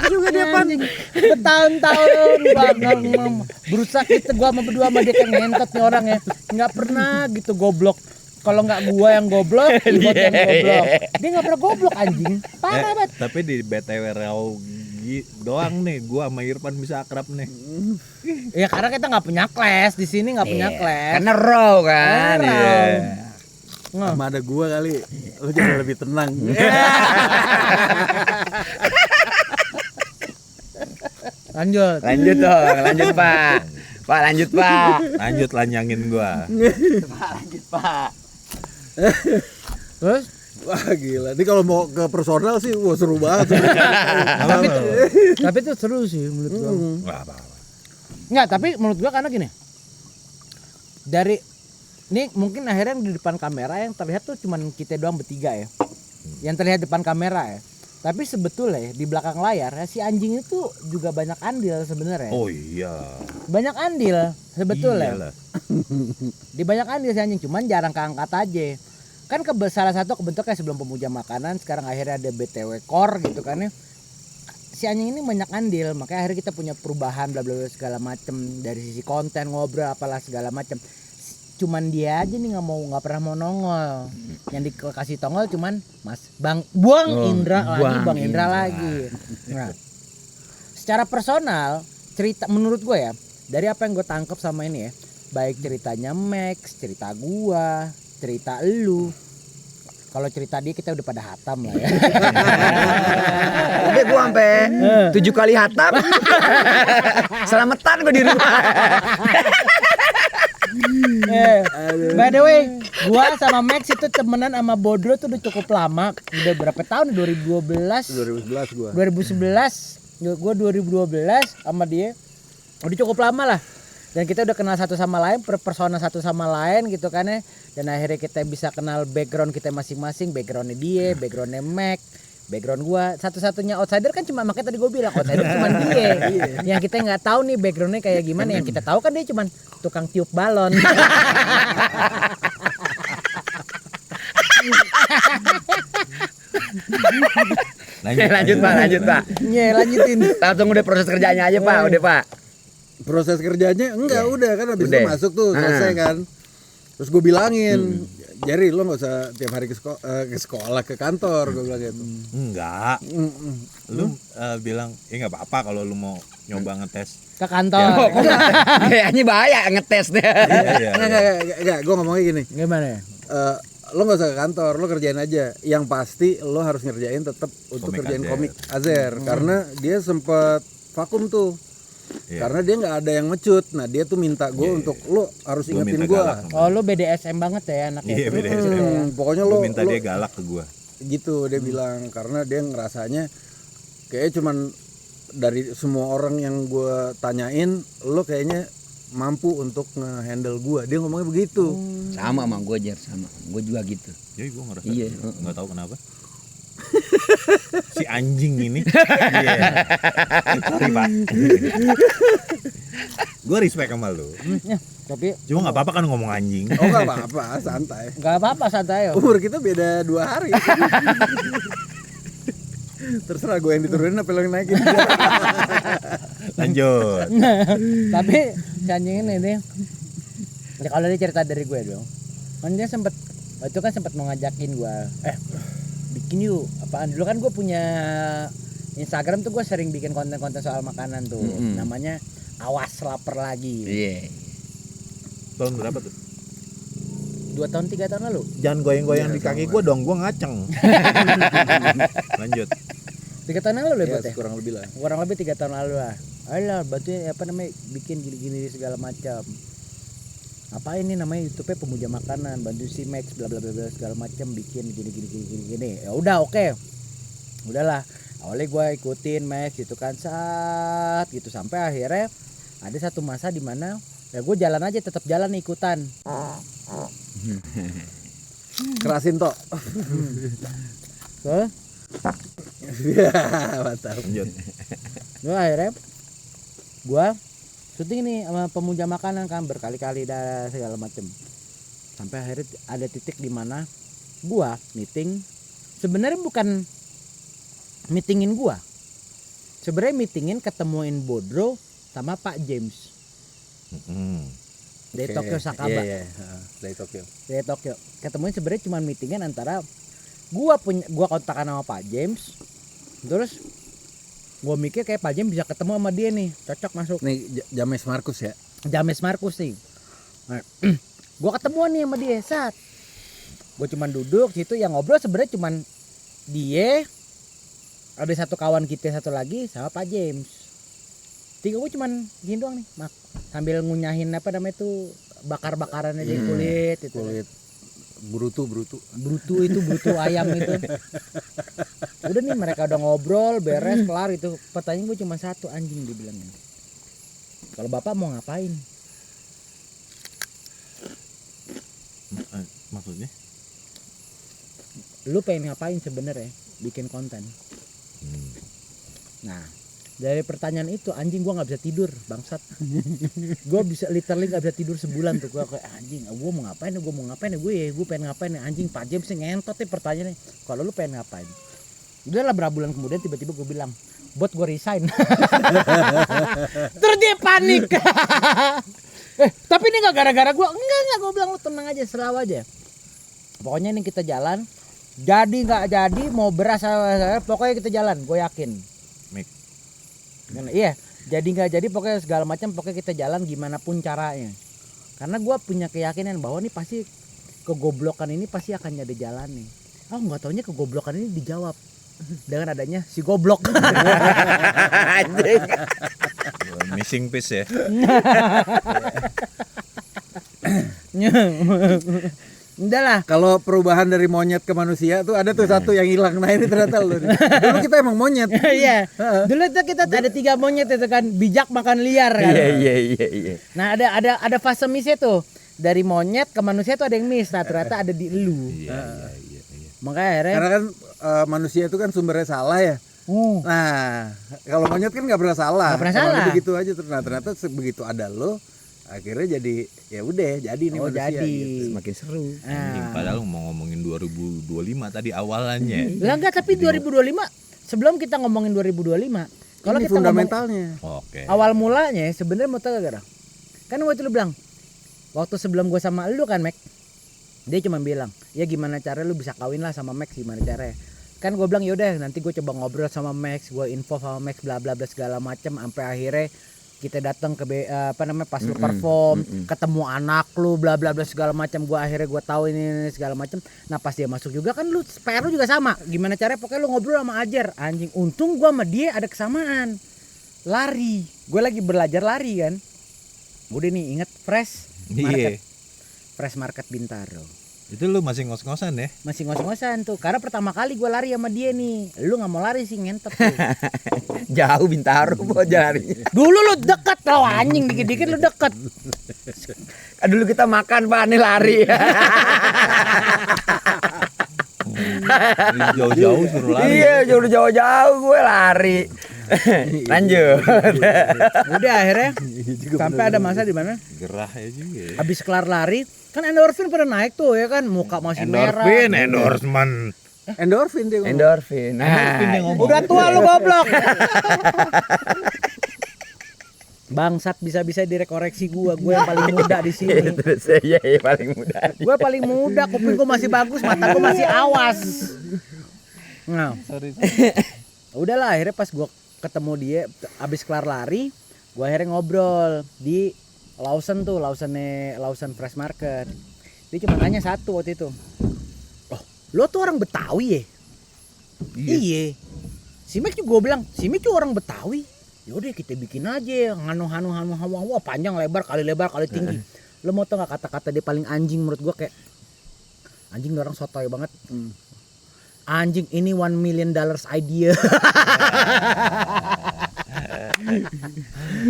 juga dia anjing bertahun-tahun berusaha kita gua berdua sama dia kan ngentot nih orang ya nggak pernah gitu goblok kalau nggak gua yang goblok Ibot yang goblok dia nggak pernah goblok anjing parah banget. Tapi di BTW Raugi doang nih gua sama Irfan bisa akrab nih. Ya karena kita nggak punya kelas di sini nggak punya kelas Karena raw kan. Raw. Iya. sama ada gua kali. Lu jadi lebih tenang. Lanjut. Lanjut dong, lanjut Pak. Pak lanjut Pak. Lanjut lanyangin gua. Lanjut Pak. Terus Wah gila. Ini kalau mau ke personal sih wah seru banget. tapi itu seru sih menurut gua. Wah, apa. Enggak, tapi menurut gua karena gini. Dari ini mungkin akhirnya yang di depan kamera yang terlihat tuh cuman kita doang bertiga ya. Yang terlihat depan kamera ya. Tapi sebetulnya di belakang layar ya, si anjing itu juga banyak andil sebenarnya. Oh iya. Banyak andil sebetulnya. Iyalah. Di banyak andil si anjing cuman jarang keangkat aja. Kan salah satu kebentuknya sebelum pemuja makanan sekarang akhirnya ada BTW Core gitu kan ya. Si anjing ini banyak andil makanya akhirnya kita punya perubahan bla bla bla segala macem dari sisi konten ngobrol apalah segala macem. Cuman dia aja nih nggak pernah mau nongol. Yang dikasih tongol cuman Bang Indra lagi. Nah, secara personal cerita menurut gue ya dari apa yang gue tangkap sama ini ya, baik ceritanya Max, cerita gua, cerita elu. Kalau cerita dia kita udah pada hatam lah ya. Udah gua sampai 7 kali hatam. Selamatan gua di rumah. By the way, gua sama Max itu temenan sama Bodro tuh udah cukup lama. Udah berapa tahun? 2012. 2011 gua. 2011. Gua 2012 sama dia. Udah cukup lama lah. Dan kita udah kenal satu sama lain, persona satu sama lain gitu kan ya. Dan akhirnya kita bisa kenal background kita masing-masing, backgroundnya dia, backgroundnya Mac, background gua. Satu-satunya outsider kan cuma, makanya tadi gua bilang outsider cuma dia. Yang kita nggak tahu nih backgroundnya kayak gimana. Yang kita tahu kan dia cuma tukang tiup balon. Lanjut Pak. Iya, lanjutin. Langsung udah proses kerjanya aja Pak, udah Pak. Proses kerjanya enggak udah kan habis itu Udah. masuk tuh selesai kan. Terus gue bilangin, Jerry lo nggak usah tiap hari ke sekolah ke kantor, gue bilang gitu. Enggak. Lu bilang, nggak apa-apa kalau lu mau nyoba ngetes. Ke kantor. Kayaknya bahaya ngetes deh. Iya. Enggak, gue ngomongnya gini. Gimana ya? Lo nggak usah ke kantor, lo kerjain aja. Yang pasti lo harus ngerjain tetap untuk Komik kerjain Azer. komik Azer karena dia sempet vakum tuh. Iya. Karena dia nggak ada yang ngecut. Nah dia tuh minta gue untuk lo harus Gua ingetin minta gue. galak sama Oh, lu BDSM banget ya anaknya. Iya, BDSM. Pokoknya Lu lo minta dia galak ke gua. gitu dia bilang karena dia ngerasanya kayaknya cuman dari semua orang yang gue tanyain lo kayaknya mampu untuk nge-handle gue. Dia ngomongnya begitu. Sama gue Jer, sama. Gue juga gitu. Jadi gua ngerasa Iya. nggak tahu kenapa. Si anjing ini. Iya. Sorry Pak. Gua respect sama lu. Tapi Cuma nggak apa-apa kan ngomong anjing. Oh nggak apa-apa, santai. nggak apa-apa santai. Umur kita beda 2 hari. Terserah gue yang diturunin apa lo yang naikin. Lanjut. Tapi si anjing ini nih, ya kalau dia cerita dari gue dong, kan dia sempet waktu itu kan sempat mau ngajakin gue, bikin yuk apaan dulu kan gue punya Instagram tuh gue sering bikin konten-konten soal makanan tuh, namanya Awas Lapar Lagi. Iya. Tahun berapa tuh? 2 tahun 3 tahun lalu. Jangan goyang-goyang di kaki gua dong, gua ngaceng. Lanjut. 3 tahun lalu Ya, ya, ya? kurang lebih lah. Kurang lebih 3 tahun lalu lah. Ayolah bantuin apa namanya bikin gini-gini segala macam. Apa ini namanya YouTube-nya Pemuja Makanan, bantu si Max bla bla bla bla segala macam bikin gini. Ya udah oke. Udahlah. Awalnya gue ikutin Max gitu kan saat gitu sampai akhirnya ada satu masa di mana ya gue jalan aja tetap jalan ikutan. Kerasin toh. Tuh. Ya, mantap. Lanjut. Terus akhirnya gue syuting nih sama Pemuja Makanan kan berkali-kali dah segala macem sampai akhirnya ada titik di mana gue meeting sebenarnya bukan meetingin gue sebenarnya meetingin ketemuin Bodro sama Pak James dari Tokyo Sakaba. Iya, dari Tokyo. Dari Tokyo ketemuin sebenarnya cuma meetingan antara gua kontakan sama Pak James terus gua mikir kayak Pak James bisa ketemu sama dia nih cocok masuk Nih James Markus ya. James Markus nih. Nah, gua ketemuan nih sama dia saat Gue cuman duduk situ, yang ngobrol sebenarnya cuman dia, ada satu kawan kita satu lagi sama Pak James. 3 gue cuman gini doang nih, sambil ngunyahin apa namanya tuh bakar-bakarannya di kulit itu. Kulit brutu Brutu ayam itu. Udah nih mereka udah ngobrol, beres, kelar itu. Pertanyaan gue cuma satu, anjing dibilangin. Kalau bapak mau ngapain? Maksudnya? Lu pengen ngapain sebenarnya? Bikin konten. Nah, dari pertanyaan itu anjing gua nggak bisa tidur, bangsat. Gua bisa literally nggak bisa tidur sebulan tuh. Gua kayak anjing, gua mau ngapain ya, gue pengen ngapain ya, anjing. Pak James ngentot nih pertanyaannya. Kalau lu pengen ngapain? Udah lah, berapa bulan kemudian tiba-tiba gue bilang, "Bot, gue resign." Terus dia panik. Tapi ini nggak gara-gara gua. Enggak, gue bilang lu tenang aja, selalu aja. Pokoknya ini kita jalan. Jadi nggak jadi, mau beras, pokoknya kita jalan, gue yakin. Iya, jadi nggak jadi, pokoknya segala macam, pokoknya kita jalan gimana pun caranya. Karena gue punya keyakinan bahwa nih pasti kegoblokan ini pasti akan ada jalan nih. Nggak taunya kegoblokan ini dijawab dengan adanya si goblok. Missing piece ya. Udah lah. Kalau perubahan dari monyet ke manusia tuh ada tuh satu yang hilang. Nah ini ternyata lu nih. Dulu kita emang monyet. Iya. Dulu tuh kita ada 3 monyet itu kan, bijak makan liar kan. Iya. Nah ada fase miss tuh. Dari monyet ke manusia tuh ada yang miss. Nah ternyata ada di elu. Iya. Makanya akhirnya. Karena kan manusia itu kan sumbernya salah ya. Nah kalau monyet kan nggak pernah salah. Nggak pernah Emang salah. begitu aja. Ternyata begitu ada lo, akhirnya jadi ya udah jadi nih manusia. Jadi. Gitu. Semakin seru. Anjing, padahal mau ngomongin 2025 tadi awalannya. Lah enggak, tapi 2025 sebelum kita ngomongin 2025, kalau Ini kita fundamentalnya. Oke. awal mulanya sebenarnya mau tahu gak? Kan waktu lu bilang, waktu sebelum gue sama lu kan Mac, dia cuma bilang, ya gimana cara lu bisa kawin lah sama Max, gimana caranya? Kan gue bilang yaudah nanti gue coba ngobrol sama Max, gue info sama Max bla bla bla segala macam, sampai akhirnya kita datang ke pas lu perform, ketemu anak lu bla bla bla segala macam, gue akhirnya gue tahu ini segala macam. Nah pas dia masuk juga kan lu PR lu juga sama, gimana caranya? Pokoknya lu ngobrol sama Ajar, anjing. Untung gue sama dia ada kesamaan, lari. Gue lagi belajar lari kan. Udah nih inget Fresh Market, Iya. Fresh Market Bintaro. Itu lu masih ngos-ngosan ya? Masih ngos-ngosan tuh, karena pertama kali gue lari sama dia nih. Lu nggak mau lari sih, ngentot tuh. Jauh Bintaro buat larinya. Dulu lu deket loh anjing, dikit-dikit lu deket. Dulu kita makan Pak, nih lari. Dari jauh-jauh suruh lari. Iya, jauh-jauh gue lari. Lanjut. Udah akhirnya sampai ada masa di mana Gerah ya juga ya. habis kelar lari kan endorfin pada naik tuh ya kan, muka masih merah. Endorfin, endorsement. Endorfin dia ngomong. Endorfin. Endorfin dia Nah, ngomong. Udah tua lu goblok. Bangsat, bisa-bisa direkoreksi gua yang paling muda di sini. terus saya paling muda. Gue paling muda, kuping gue masih bagus, mata gue masih awas. Nah, udahlah akhirnya pas gue ketemu dia abis kelar lari, gue akhirnya ngobrol di Lawson tuh, Lawson Fresh Market. Dia cuma tanya satu waktu itu, "Oh, lo tuh orang Betawi ya?" Iya. Si Mek juga bilang, si Mek tuh orang Betawi. Yaudah kita bikin aja hanu wah panjang lebar kali tinggi. Lo mau tau gak kata-kata dia paling anjing menurut gua, kayak anjing orang sotoy banget. Anjing ini $1 million idea.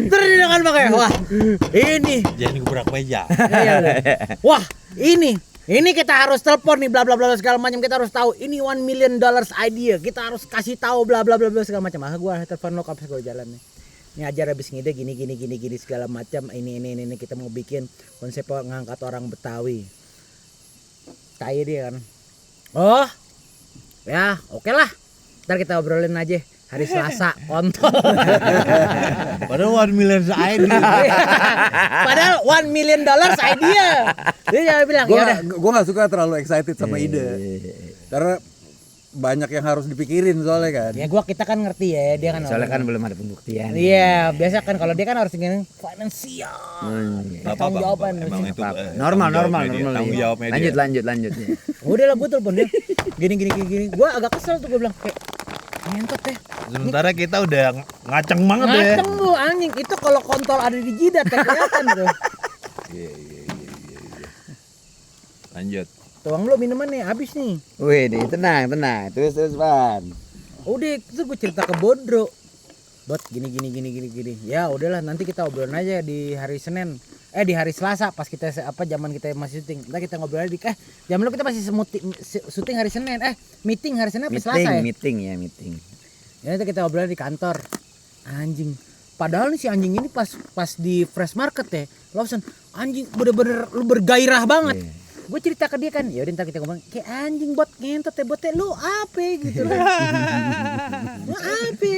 Terus dia kan pakai, wah ini, Jangan gebrak meja. iya, wah ini kita harus telepon nih bla bla bla segala macam, kita harus tahu ini $1 million idea, kita harus kasih tahu bla bla bla segala macam. Gua telepon lo pas gua jalan nih. Ini Ajar habis ngide gini segala macam, ini kita mau bikin konsep ngangkat orang Betawi. Kayak dia kan. Oh. Ya, oke lah. Ntar kita obrolin aja hari Selasa kontol. Padahal 1 million idea. Padahal $1 million idea. Dia bilang, Gue ya udah. nggak suka terlalu excited sama ide. Karena banyak yang harus dipikirin soalnya kan. Ya kita kan ngerti ya, dia kan Soalnya kan orang- belum ada pembuktian. Iya, biasa kan kalau dia kan harus ngomong finansial. Nggak Tanggung jawaban. Emang itu Normal tanggung normal jawab media, normal. tanggung iya. jawab media. Lanjut ya. Udah lah gue telepon dia. Gini. Gue agak kesel tuh, gue bilang kayak ngentot ya. Sementara kita udah ngaceng banget ya. Ngaceng lu anjing, itu kalau kontol ada di jidat ya kelihatan tuh. Iya. Lanjut. Tuang lu minuman nih, habis nih. Wih, nih, tenang. Terus Pan. Udah, itu gue cerita ke Bodro. Bot gini. Ya udahlah, nanti kita obrolin aja di hari Senin. Di hari Selasa pas kita zaman kita masih syuting. Ntar kita ngobrol lagi. Jam lu kita masih syuting hari Senin. Meeting hari Senin apa Selasa ya? Meeting. Ya nanti kita obrolin di kantor. Anjing. Padahal nih si anjing ini pas di Fresh Market ya. Lawson, anjing bener-bener lu bergairah banget. Iya. Gue cerita ke dia kan, ya udah ntar kita ngomong kayak anjing bot ngentot ya bot lu apa gitu loh. Lu apa?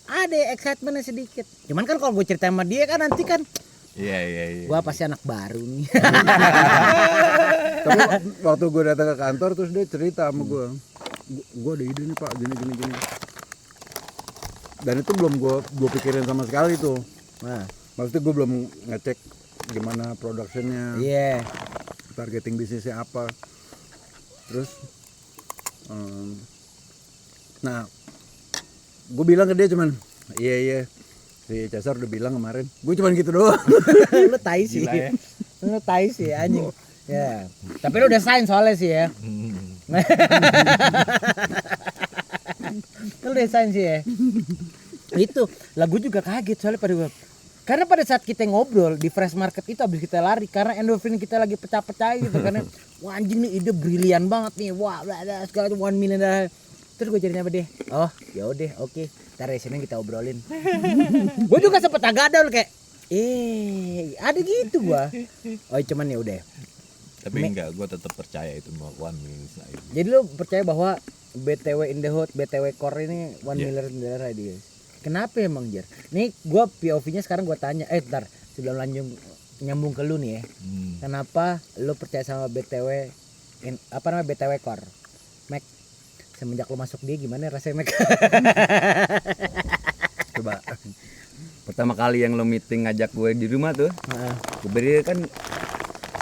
Ada excitementnya sedikit. Cuman kan kalau gue cerita sama dia kan nanti kan Iya. gua pasti anak baru nih. Tapi waktu gue datang ke kantor terus dia cerita sama gue ada ide nih Pak, gini. Dan itu belum gue pikirin sama sekali tuh. Nah, Maksudnya gue belum ngecek gimana productionnya, iya. targeting bisnisnya apa. Terus nah gue bilang ke dia cuman iya si Cesar udah bilang kemarin, gue cuman gitu doang. Lu tai sih. Gila ya. Lu tai sih anjing. Ya. Tapi lu udah sign soalnya sih ya. Lu udah sign sih ya. Itu lagu juga kaget soalnya karena pada saat kita ngobrol di Fresh Market itu habis kita lari karena endorfin kita lagi pecah-pecah gitu karena wah anjing nih ide brilian banget nih. Wah, segala 1 million dah. Terus gue ceritain sama dia. Oh, ya udah, oke. Ntar di sini kita obrolin. Gue juga sempet agak down kayak ada gitu gua. Oh, cuman ya udah. Tapi enggak, gue tetap percaya itu mau 1 million subscriber. Jadi lu percaya bahwa BTW in the Hood, BTW Core ini 1 Yeah. million dollar ideas. Kenapa emang Jer? Nih gua POV-nya sekarang gua tanya, ntar sebelum lanjut nyambung ke lu nih ya. Kenapa lu percaya sama BTW BTW Core? Mac, semenjak lu masuk dia gimana rasanya Mac? Coba. Pertama kali yang lo meeting ngajak gue di rumah tuh, Heeh. gue beri kan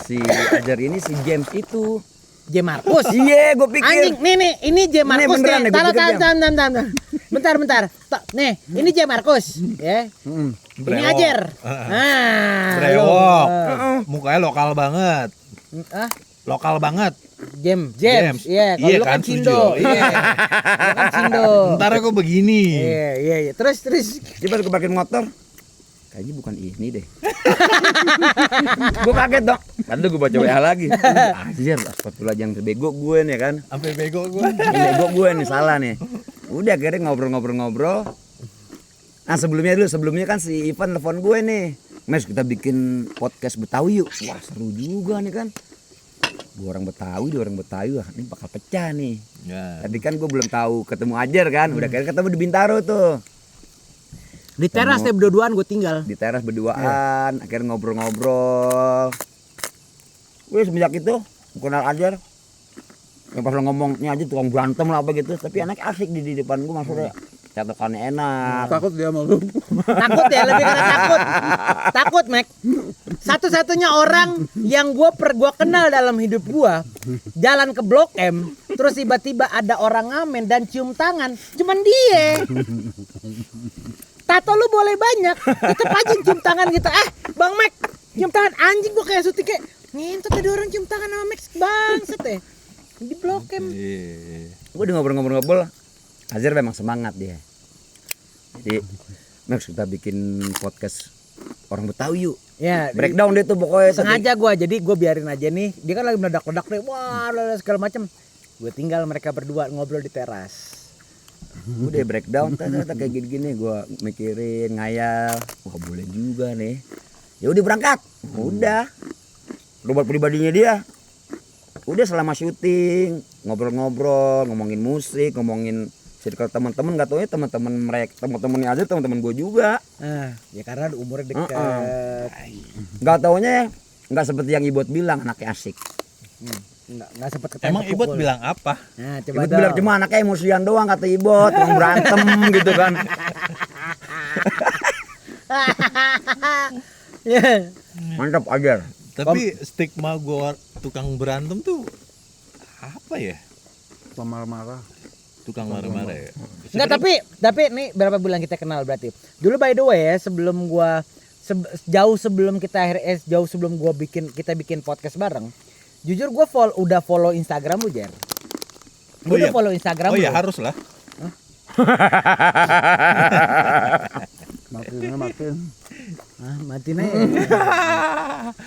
si Ajar ini si James itu. J Markus. Iya, gue pikir. Anjing, nih, ini J Markus beneran nih. nih, gua pikir Tahan. Bentar. Nih, ini J Markus, ya. Ini Brewok. Ajar. Nah, Brewok. lu. Mukanya lokal banget. Ah, Lokal banget. James. James. Iya, kalau Iya lu kan kan, Cindo. setuju. Iya. Lu kan Cindo. Ntar aku begini. Iya. Terus. Dia pas gue parkir motor, kayaknya bukan ini deh. Gue kaget dong. Lalu gue baca WA lagi. Anjir, astagfirullah jangan bego gue nih kan. Sampai bego gue. Bego gue nih salah nih. Udah akhirnya ngobrol. Nah sebelumnya kan si Ivan telepon gue nih. Mas kita bikin podcast Betawi yuk. Wah seru juga nih kan. Dua orang Betawi, wah ini bakal pecah nih. Ya. Tadi kan gue belum tahu ketemu Ajar kan. Udah akhirnya ketemu di Bintaro tuh. Di teras deh berduaan gue tinggal. Di teras berduaan, akhirnya ngobrol-ngobrol. Wih semenjak itu kenal Ajar. Yang pas lo ngomong ini aja tukang berantem lah apa gitu, tapi anak asik di depan gue maksudnya catakannya enak. Takut dia sama lu. Takut ya, lebih karena takut Mac. Satu-satunya orang yang gua kenal dalam hidup gua jalan ke Blok M, terus tiba-tiba ada orang ngamen dan cium tangan, cuman dia. Tato lu boleh banyak, tetep aja cium tangan gitu. Bang Mac, cium tangan anjing gua kayak syuting kayak ngentot ada orang cium tangan sama Max bangset ya. Di Blok M. Gue udah ngobrol-ngobrol, Azir memang semangat dia. Jadi Max kita bikin podcast orang Betawi yuk. Ya, Breakdown dia tuh pokoknya. sengaja gua, jadi gua biarin aja nih. Dia kan lagi meledak-ledak nih, wah segala macam. Gue tinggal mereka berdua ngobrol di teras. Udah breakdown, ternyata kayak gini-gini gue mikirin ngayal. Wah boleh juga nih. Ya udah berangkat. Udah. Buat pribadinya dia. Udah selama syuting ngobrol-ngobrol, ngomongin musik, ngomongin circle teman-teman, nggak tahu ya teman-temannya aja teman-teman gue juga. Ya karena umurnya dekat. Nggak taunya nggak seperti yang Ibot bilang anaknya asik. nggak sempet ketemu. Emang Ibot bilang apa? Nah, coba Ibot bilang cuma anaknya emosian doang kata Ibot, yang berantem gitu kan. Ya. Mantap aja. Tapi stigma gua tukang berantem tuh apa ya? Marah-marah. Tukang marah-marah ya. Enggak, tapi nih berapa bulan kita kenal berarti. Dulu by the way ya, sebelum gua jauh sebelum gua kita bikin podcast bareng. Jujur gua udah follow Instagram lu, Jer. Gua udah follow Instagram lu. Oh iya, harus lah. Makin. Matiin aja.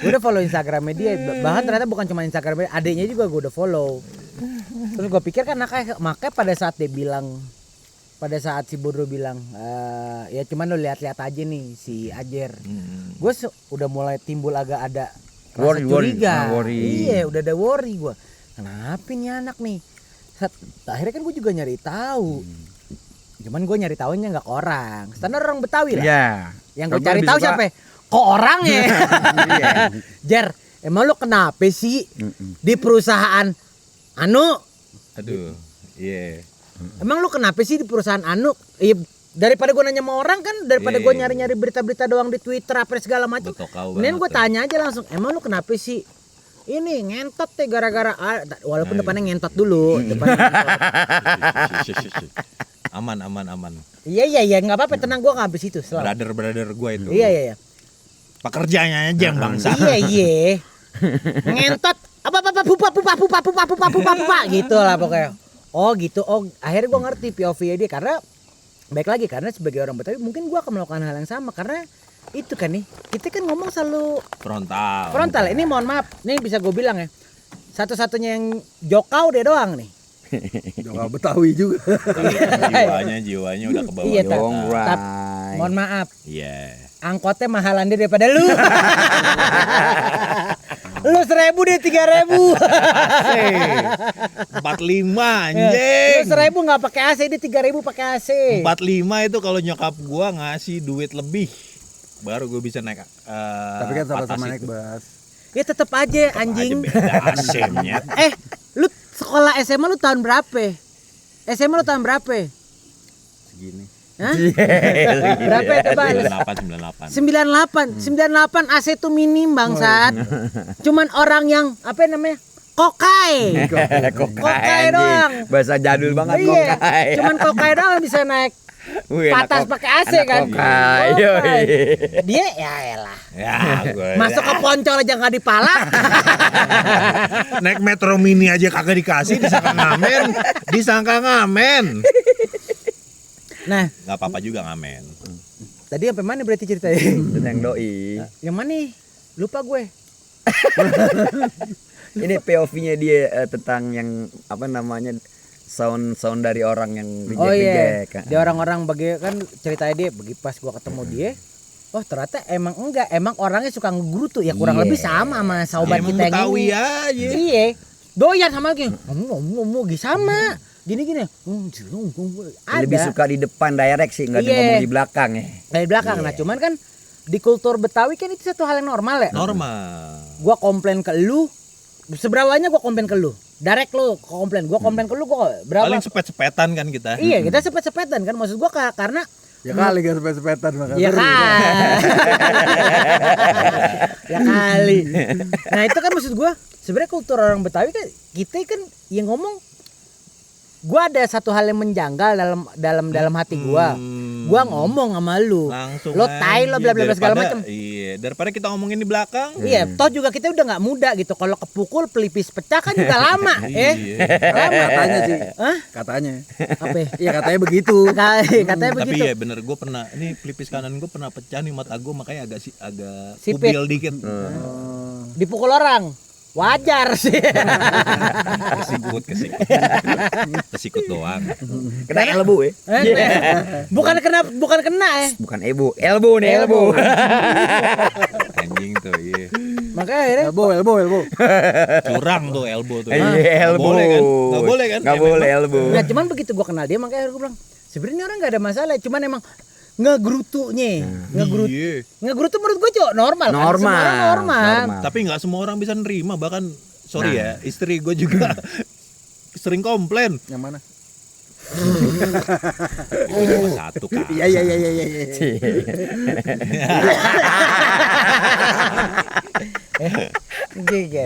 Gue udah follow Instagramnya dia. Bahkan ternyata bukan cuma Instagramnya, adiknya juga gue udah follow. Terus gue pikir kan makanya pada saat si Bodro bilang ya cuman lo lihat-lihat aja nih si Ajer. Gue udah mulai timbul agak ada rasa curiga. Iya, udah ada worry gue. Kenapa nih anak nih? Akhirnya kan gue juga nyari tahu. Cuman gue nyari tahunya nggak ke orang. Standar orang Betawi lah. Iya. Yang gue cari tahu siapa? Kok orang ya? Jer, emang lu kenapa sih di perusahaan Anu? Aduh, iya. Emang lu kenapa sih di perusahaan Anu? Iya, daripada gue nanya sama orang kan, daripada gue nyari-nyari berita-berita doang di Twitter apa segala macam. Kemudian gue tanya aja langsung, emang lu kenapa sih? Ini ngentot teh gara-gara walaupun depannya ngentot dulu, Aman. Iya nggak apa-apa, tenang, gue nggak habis itu selalu. Brother gue itu. Iya. Pekerjaannya aja yang bangsa. Iya. Ngentot apa pupa gitu lah pokoknya. Oh gitu. Oh, akhirnya gue ngerti POV dia karena baik lagi karena sebagai orang Betawi mungkin gue akan melakukan hal yang sama karena itu kan nih kita kan ngomong selalu frontal. Ini mohon maaf, nih bisa gue bilang ya. Satu-satunya yang jokau dia doang nih. Jokau Betawi juga. jiwanya udah ke bawah. Iya, Dong, mohon maaf. Iya. Angkotnya mahalan dia daripada lu. Lu 1.000 dia 3.000. 45 anjing. Lu 1.000 nggak pakai AC, dia 3.000 pakai AC. 45 itu kalau nyokap gua ngasih duit lebih baru gua bisa naik. Tapi kan sama-sama naik bus. Ya tetep aja anjing. Beda AC-nya. Lu sekolah SMA lu tahun berapa? SMA lu tahun berapa? Segini. Hah? Berapa ya coba? 98 AC itu minim bangsat. Cuman orang yang apa namanya? Kokai. Kokai doang. Bahasa jadul banget Iya. kokai. Cuman kokai doang bisa naik patas pakai AC kan. Kokai. Dia ya elah. Ya, Masuk ke Poncol aja nggak dipalak. naik Metro Mini aja kagak dikasih, disangka ngamen. Nah, Nggak apa-apa juga ngamen. tadi sampai mana berarti ceritanya? Tentang doi. Yang mana nih? Lupa gue. Ini POV-nya dia tentang yang apa namanya sound dari orang yang reject. Oh iya. Dia orang-orang bagi kan ceritanya dia bagi pas gua ketemu dia. Oh ternyata emang orangnya suka ngegerutu ya kurang lebih sama sahabat kita yang Betawi ini. aja. Iya. Doyan sama lagi. Ngomong sama. Gini. Lebih suka di depan direct sih, nggak ngomong di belakang ya. Dari belakang. Nah cuman kan di kultur Betawi kan itu satu hal yang normal ya. Normal. Gua komplain ke lu. Seberawanya gua komplain ke lu. Direct lu komplain. Gua komplain ke lu gua berapa? Paling sepet-sepetan kan kita. Iya kita sepet-sepetan kan. Maksud gua karena Ya kali gak sepet-sepetan makanya. ya kan. Ya kali. Nah itu kan maksud gua sebenarnya kultur orang Betawi kan kita kan yang ngomong. Gua ada satu hal yang menjanggal dalam hati gua. Gua ngomong sama lu. Langsung lo tai lo bla bla segala macam. Iya, daripada kita ngomongin di belakang. Iya, toh juga kita udah nggak muda gitu. Kalau kepukul pelipis pecah kan juga lama, Lama katanya sih. Hah? Katanya. Apa? Iya katanya begitu. Katanya Tapi begitu. ya bener gue pernah. Ini pelipis kanan gue pernah pecah nih mata gue makanya agak Sipit. kubil dikit. Dipukul orang. Wajar sih. Kesikut doang. Kena elbow ya. Bukan kena ya. Bukan elbow nih elbow. Anjing tuh, iya. Makanya akhirnya Elbow. Curang tuh elbow tuh. Elbow. Nggak boleh kan? Nggak boleh elbow. nah cuman begitu gua kenal dia makanya gue bilang sebenarnya orang nggak ada masalah, cuman emang ngegerutunya. Ngegerutu menurut gue cok normal. Kan? Semua orang normal. Tapi nggak semua orang bisa nerima, bahkan sorry ya, istri gue juga sering komplain. Yang mana? Cuma satu kan. Iya.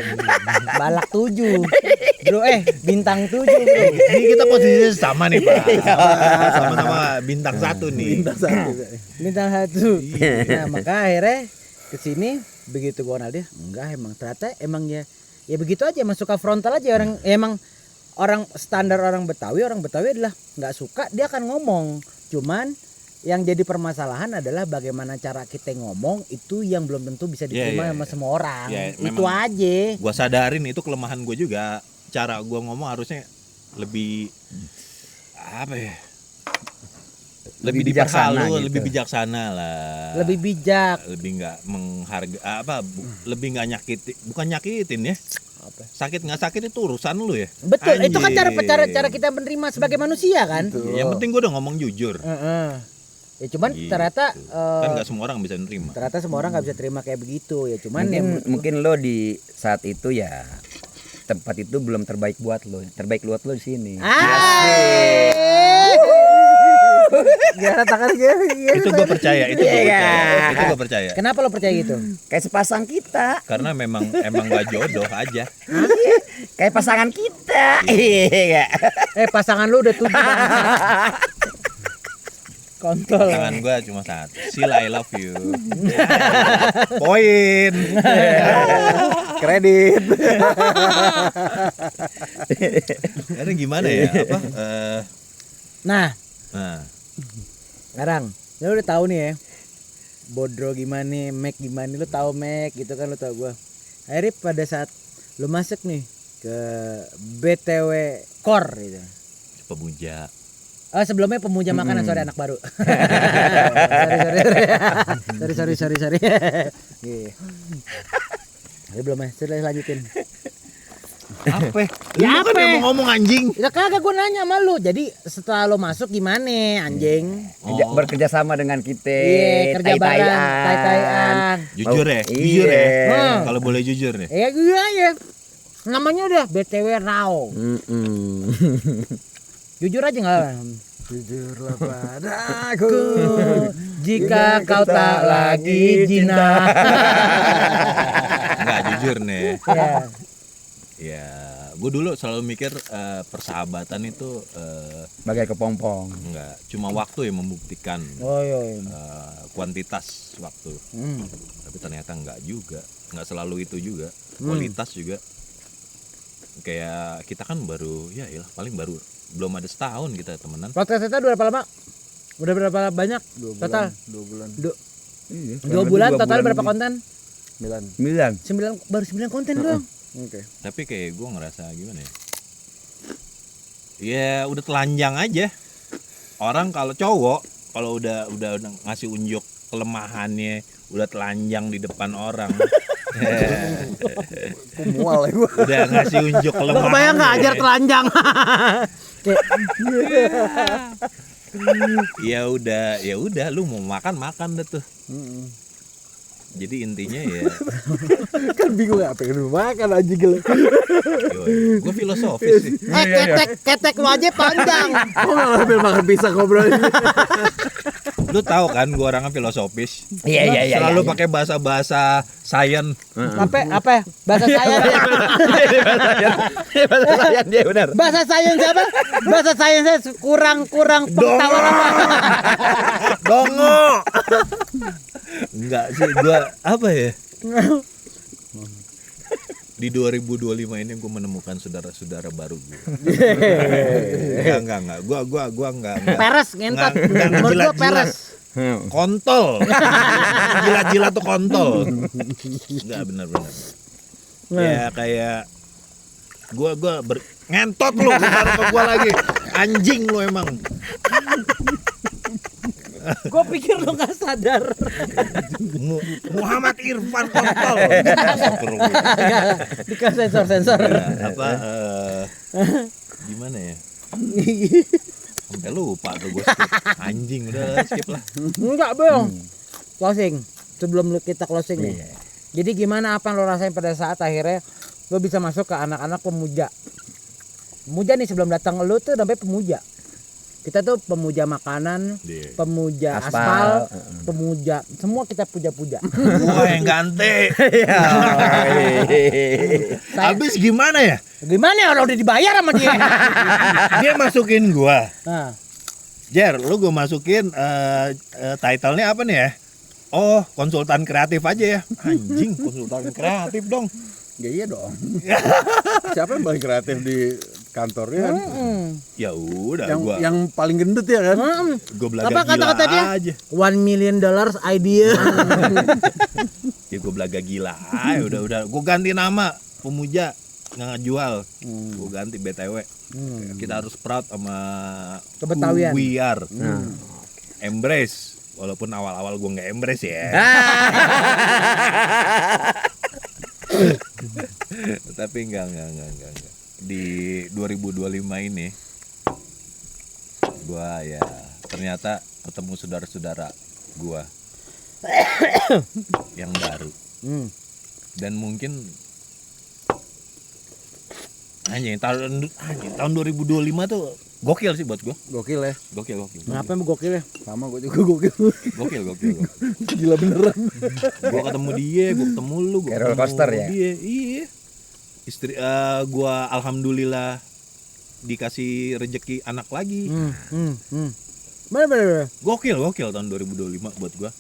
Kan. Balak 7. Bro, bintang 7, bro. Ini kita posisinya sama nih Pak. Sama-sama bintang 1 nih. Bintang 1. Nah, maka akhirnya kesini begitu gua kenal dia, enggak emang ternyata emang ya begitu aja, emang suka frontal aja orang, emang orang standar orang Betawi adalah nggak suka dia akan ngomong. Cuman yang jadi permasalahan adalah bagaimana cara kita ngomong itu yang belum tentu bisa diterima sama semua orang. Itu aja. Gua sadarin itu kelemahan gue juga. Cara gua ngomong harusnya lebih apa ya? Lebih bijaksana diperhalu, gitu. lebih bijaksana lah. Lebih bijak. Lebih nggak menghargai lebih nggak bukan nyakitin ya. Apa? Sakit nggak sakit itu urusan lu ya. Betul, itu kan Anjing. cara kita menerima sebagai manusia kan. Yang penting gua udah ngomong jujur. Ya cuman Gitu. ternyata Kan nggak semua orang bisa nerima. ternyata semua orang nggak bisa terima kayak begitu ya. Cuman Mungkin lo di saat itu ya tempat itu belum terbaik buat lo. Terbaik buat lo di sini. Gimana tangan gue? Itu gue percaya, itu gue percaya. Kenapa lo percaya gitu? Kayak sepasang kita. Karena emang gak jodoh aja. Kayak pasangan kita. Iya. Pasangan lu udah 7. Kontol. Tangan gue cuma satu. Sila I love you. Poin. Kredit. Karena gimana ya? Apa? Nah, Nah, sekarang lu udah tahu nih ya. Bodro gimana, Mac gimana, lu tahu Mac gitu kan, lu tahu gua. Akhirnya pada saat lu masuk nih ke BTW Core gitu. pemuja. Sebelumnya pemuja makanan, sorry anak baru. sorry. Iya. Tapi belum ya, sudah lanjutin. Apa? Ya Lu kan apa? yang mau ngomong anjing. Ya kagak gue nanya sama lu. Jadi setelah lu masuk gimana anjing? Bekerja sama dengan kita. Iya, kerja bareng, tai-taian. Jujur ya, Iya. jujur ya. Hmm. Kalau boleh jujur nih. Ya iya ya. Namanya udah BTW Rao. Jujur aja enggak? Jujurlah padaku Jika kau tak lagi jinah. Enggak jujur nih. Ya. Ya, gue dulu selalu mikir persahabatan itu Bagai kepompong. enggak cuma waktu yang membuktikan Oh iya. kuantitas waktu. Tapi ternyata enggak juga, enggak selalu itu juga. Kualitas juga. Kayak kita kan baru ya paling baru belum ada setahun kita temenan. Podcast kita udah berapa lama? Udah berapa banyak? Total 2 bulan. 2 bulan total berapa konten? 9. 9. Baru 9 konten doang. Oke. Tapi kayak gue ngerasa gimana ya? Ya udah telanjang aja. Orang kalau cowok kalau udah ngasih unjuk kelemahannya, udah telanjang di depan orang. Mual ya gua. Udah ngasih unjuk Lo kelemahan. kebayang nggak ajar telanjang? Ya udah lu mau makan deh tuh. Jadi intinya ya Kan bingung gak pengen makan anjing gila. gue filosofis sih. Ketek lu aja panjang. Kok gak sambil makan pisang ngobrol ini? Lu tahu kan gue orangnya filosofis. Iya. Selalu pakai bahasa sains. Apa? Bahasa saya. Bahasa saya dia benar. Bahasa sains apa? Bahasa sains saya kurang pengetahuan apa? Dongo. Enggak sih gua apa ya? Di 2025 ini gue menemukan saudara-saudara baru gue. Enggak. Gua enggak. Peres ngentot. Enggak Menurut gua jilat-jilat. peres. Kontol. Jilat-jilat tuh kontol. Enggak benar-benar. Ya kayak gua ngentot lu taruh ke gua lagi. Anjing lu emang. Gue pikir lu nggak sadar. Muhammad Irfan kontol. Dikasih sensor. Apa gimana ya? Sampai lupa tuh gue skip. Anjing udah skip lah. Enggak bang. Closing. Sebelum kita closing nih. Jadi gimana apa yang lo rasain pada saat akhirnya lu bisa masuk ke anak-anak pemuja. Pemuja nih sebelum datang lu tuh namanya pemuja. Kita tuh pemuja makanan, Iya. pemuja Aspal. aspal, pemuja semua kita puja-puja. Wah, yang gante. Habis gimana ya? Gimana ya orang udah dibayar sama dia? Dia masukin gua. Nah, Jer, lu gua masukin title-nya apa nih ya? Oh, konsultan kreatif aja ya. Anjing, konsultan kreatif dong. Ya iya dong. Siapa yang paling kreatif di kantornya kan? Ya udah Yang gua yang paling gendut ya kan? gua belaga apa gila kata-kata dia? aja. $1 million idea. Ya gua belaga gila aja, udah gua ganti nama pemuja nggak ngejual. Gua ganti BTW. Kita harus proud sama Kebetawian. who we are. Nah. Embrace. Walaupun awal-awal gua nggak embrace ya. Tapi enggak. Di 2025 ini gua ya ternyata ketemu saudara-saudara gua yang baru. Dan mungkin tahun 2025 tuh gokil sih buat gua. Gokil ya. Gokil. Kenapa emang gokil ya? Sama gue juga gokil. Gokil. Gila beneran. Gua ketemu dia, gua ketemu lu, gua Kayak roller ketemu coaster ya? dia. Iya. Istri gua alhamdulillah dikasih rezeki anak lagi. Bener. Gokil tahun 2025 buat gua.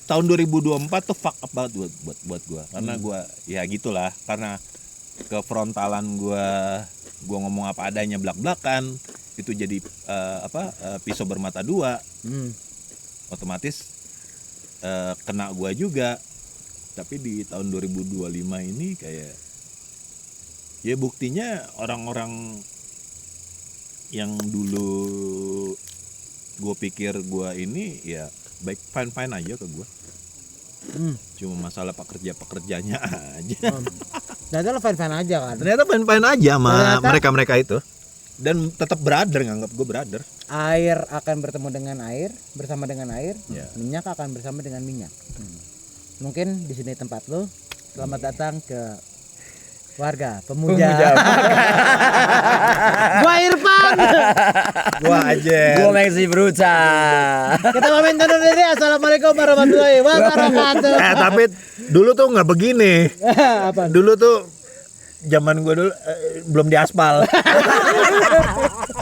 Tahun 2024 tuh fuck up banget buat gua. Karena gua ya gitulah, karena kefrontalan gua ngomong apa adanya blak-blakan itu jadi pisau bermata dua. Otomatis kena gua juga. Tapi di tahun 2025 ini kayak ya buktinya orang-orang yang dulu gue pikir gue ini ya baik fine aja ke gue. Cuma masalah pekerjanya aja. Ternyata lo fine aja kan. Ternyata fine aja sama Ternyata- mereka itu. Dan tetap brother, nganggap gue brother. Air akan bertemu dengan air, bersama dengan air. Ya. Minyak akan bersama dengan minyak. Mungkin di sini tempat lo. Selamat datang ke warga pemuja. Gua Irfan. Gua aja. Gua Maxi Bruca. Kita pamit undur diri. Assalamualaikum warahmatullahi wabarakatuh. Tapi dulu tuh nggak begini. Apa? Dulu tuh zaman gue dulu belum diaspal.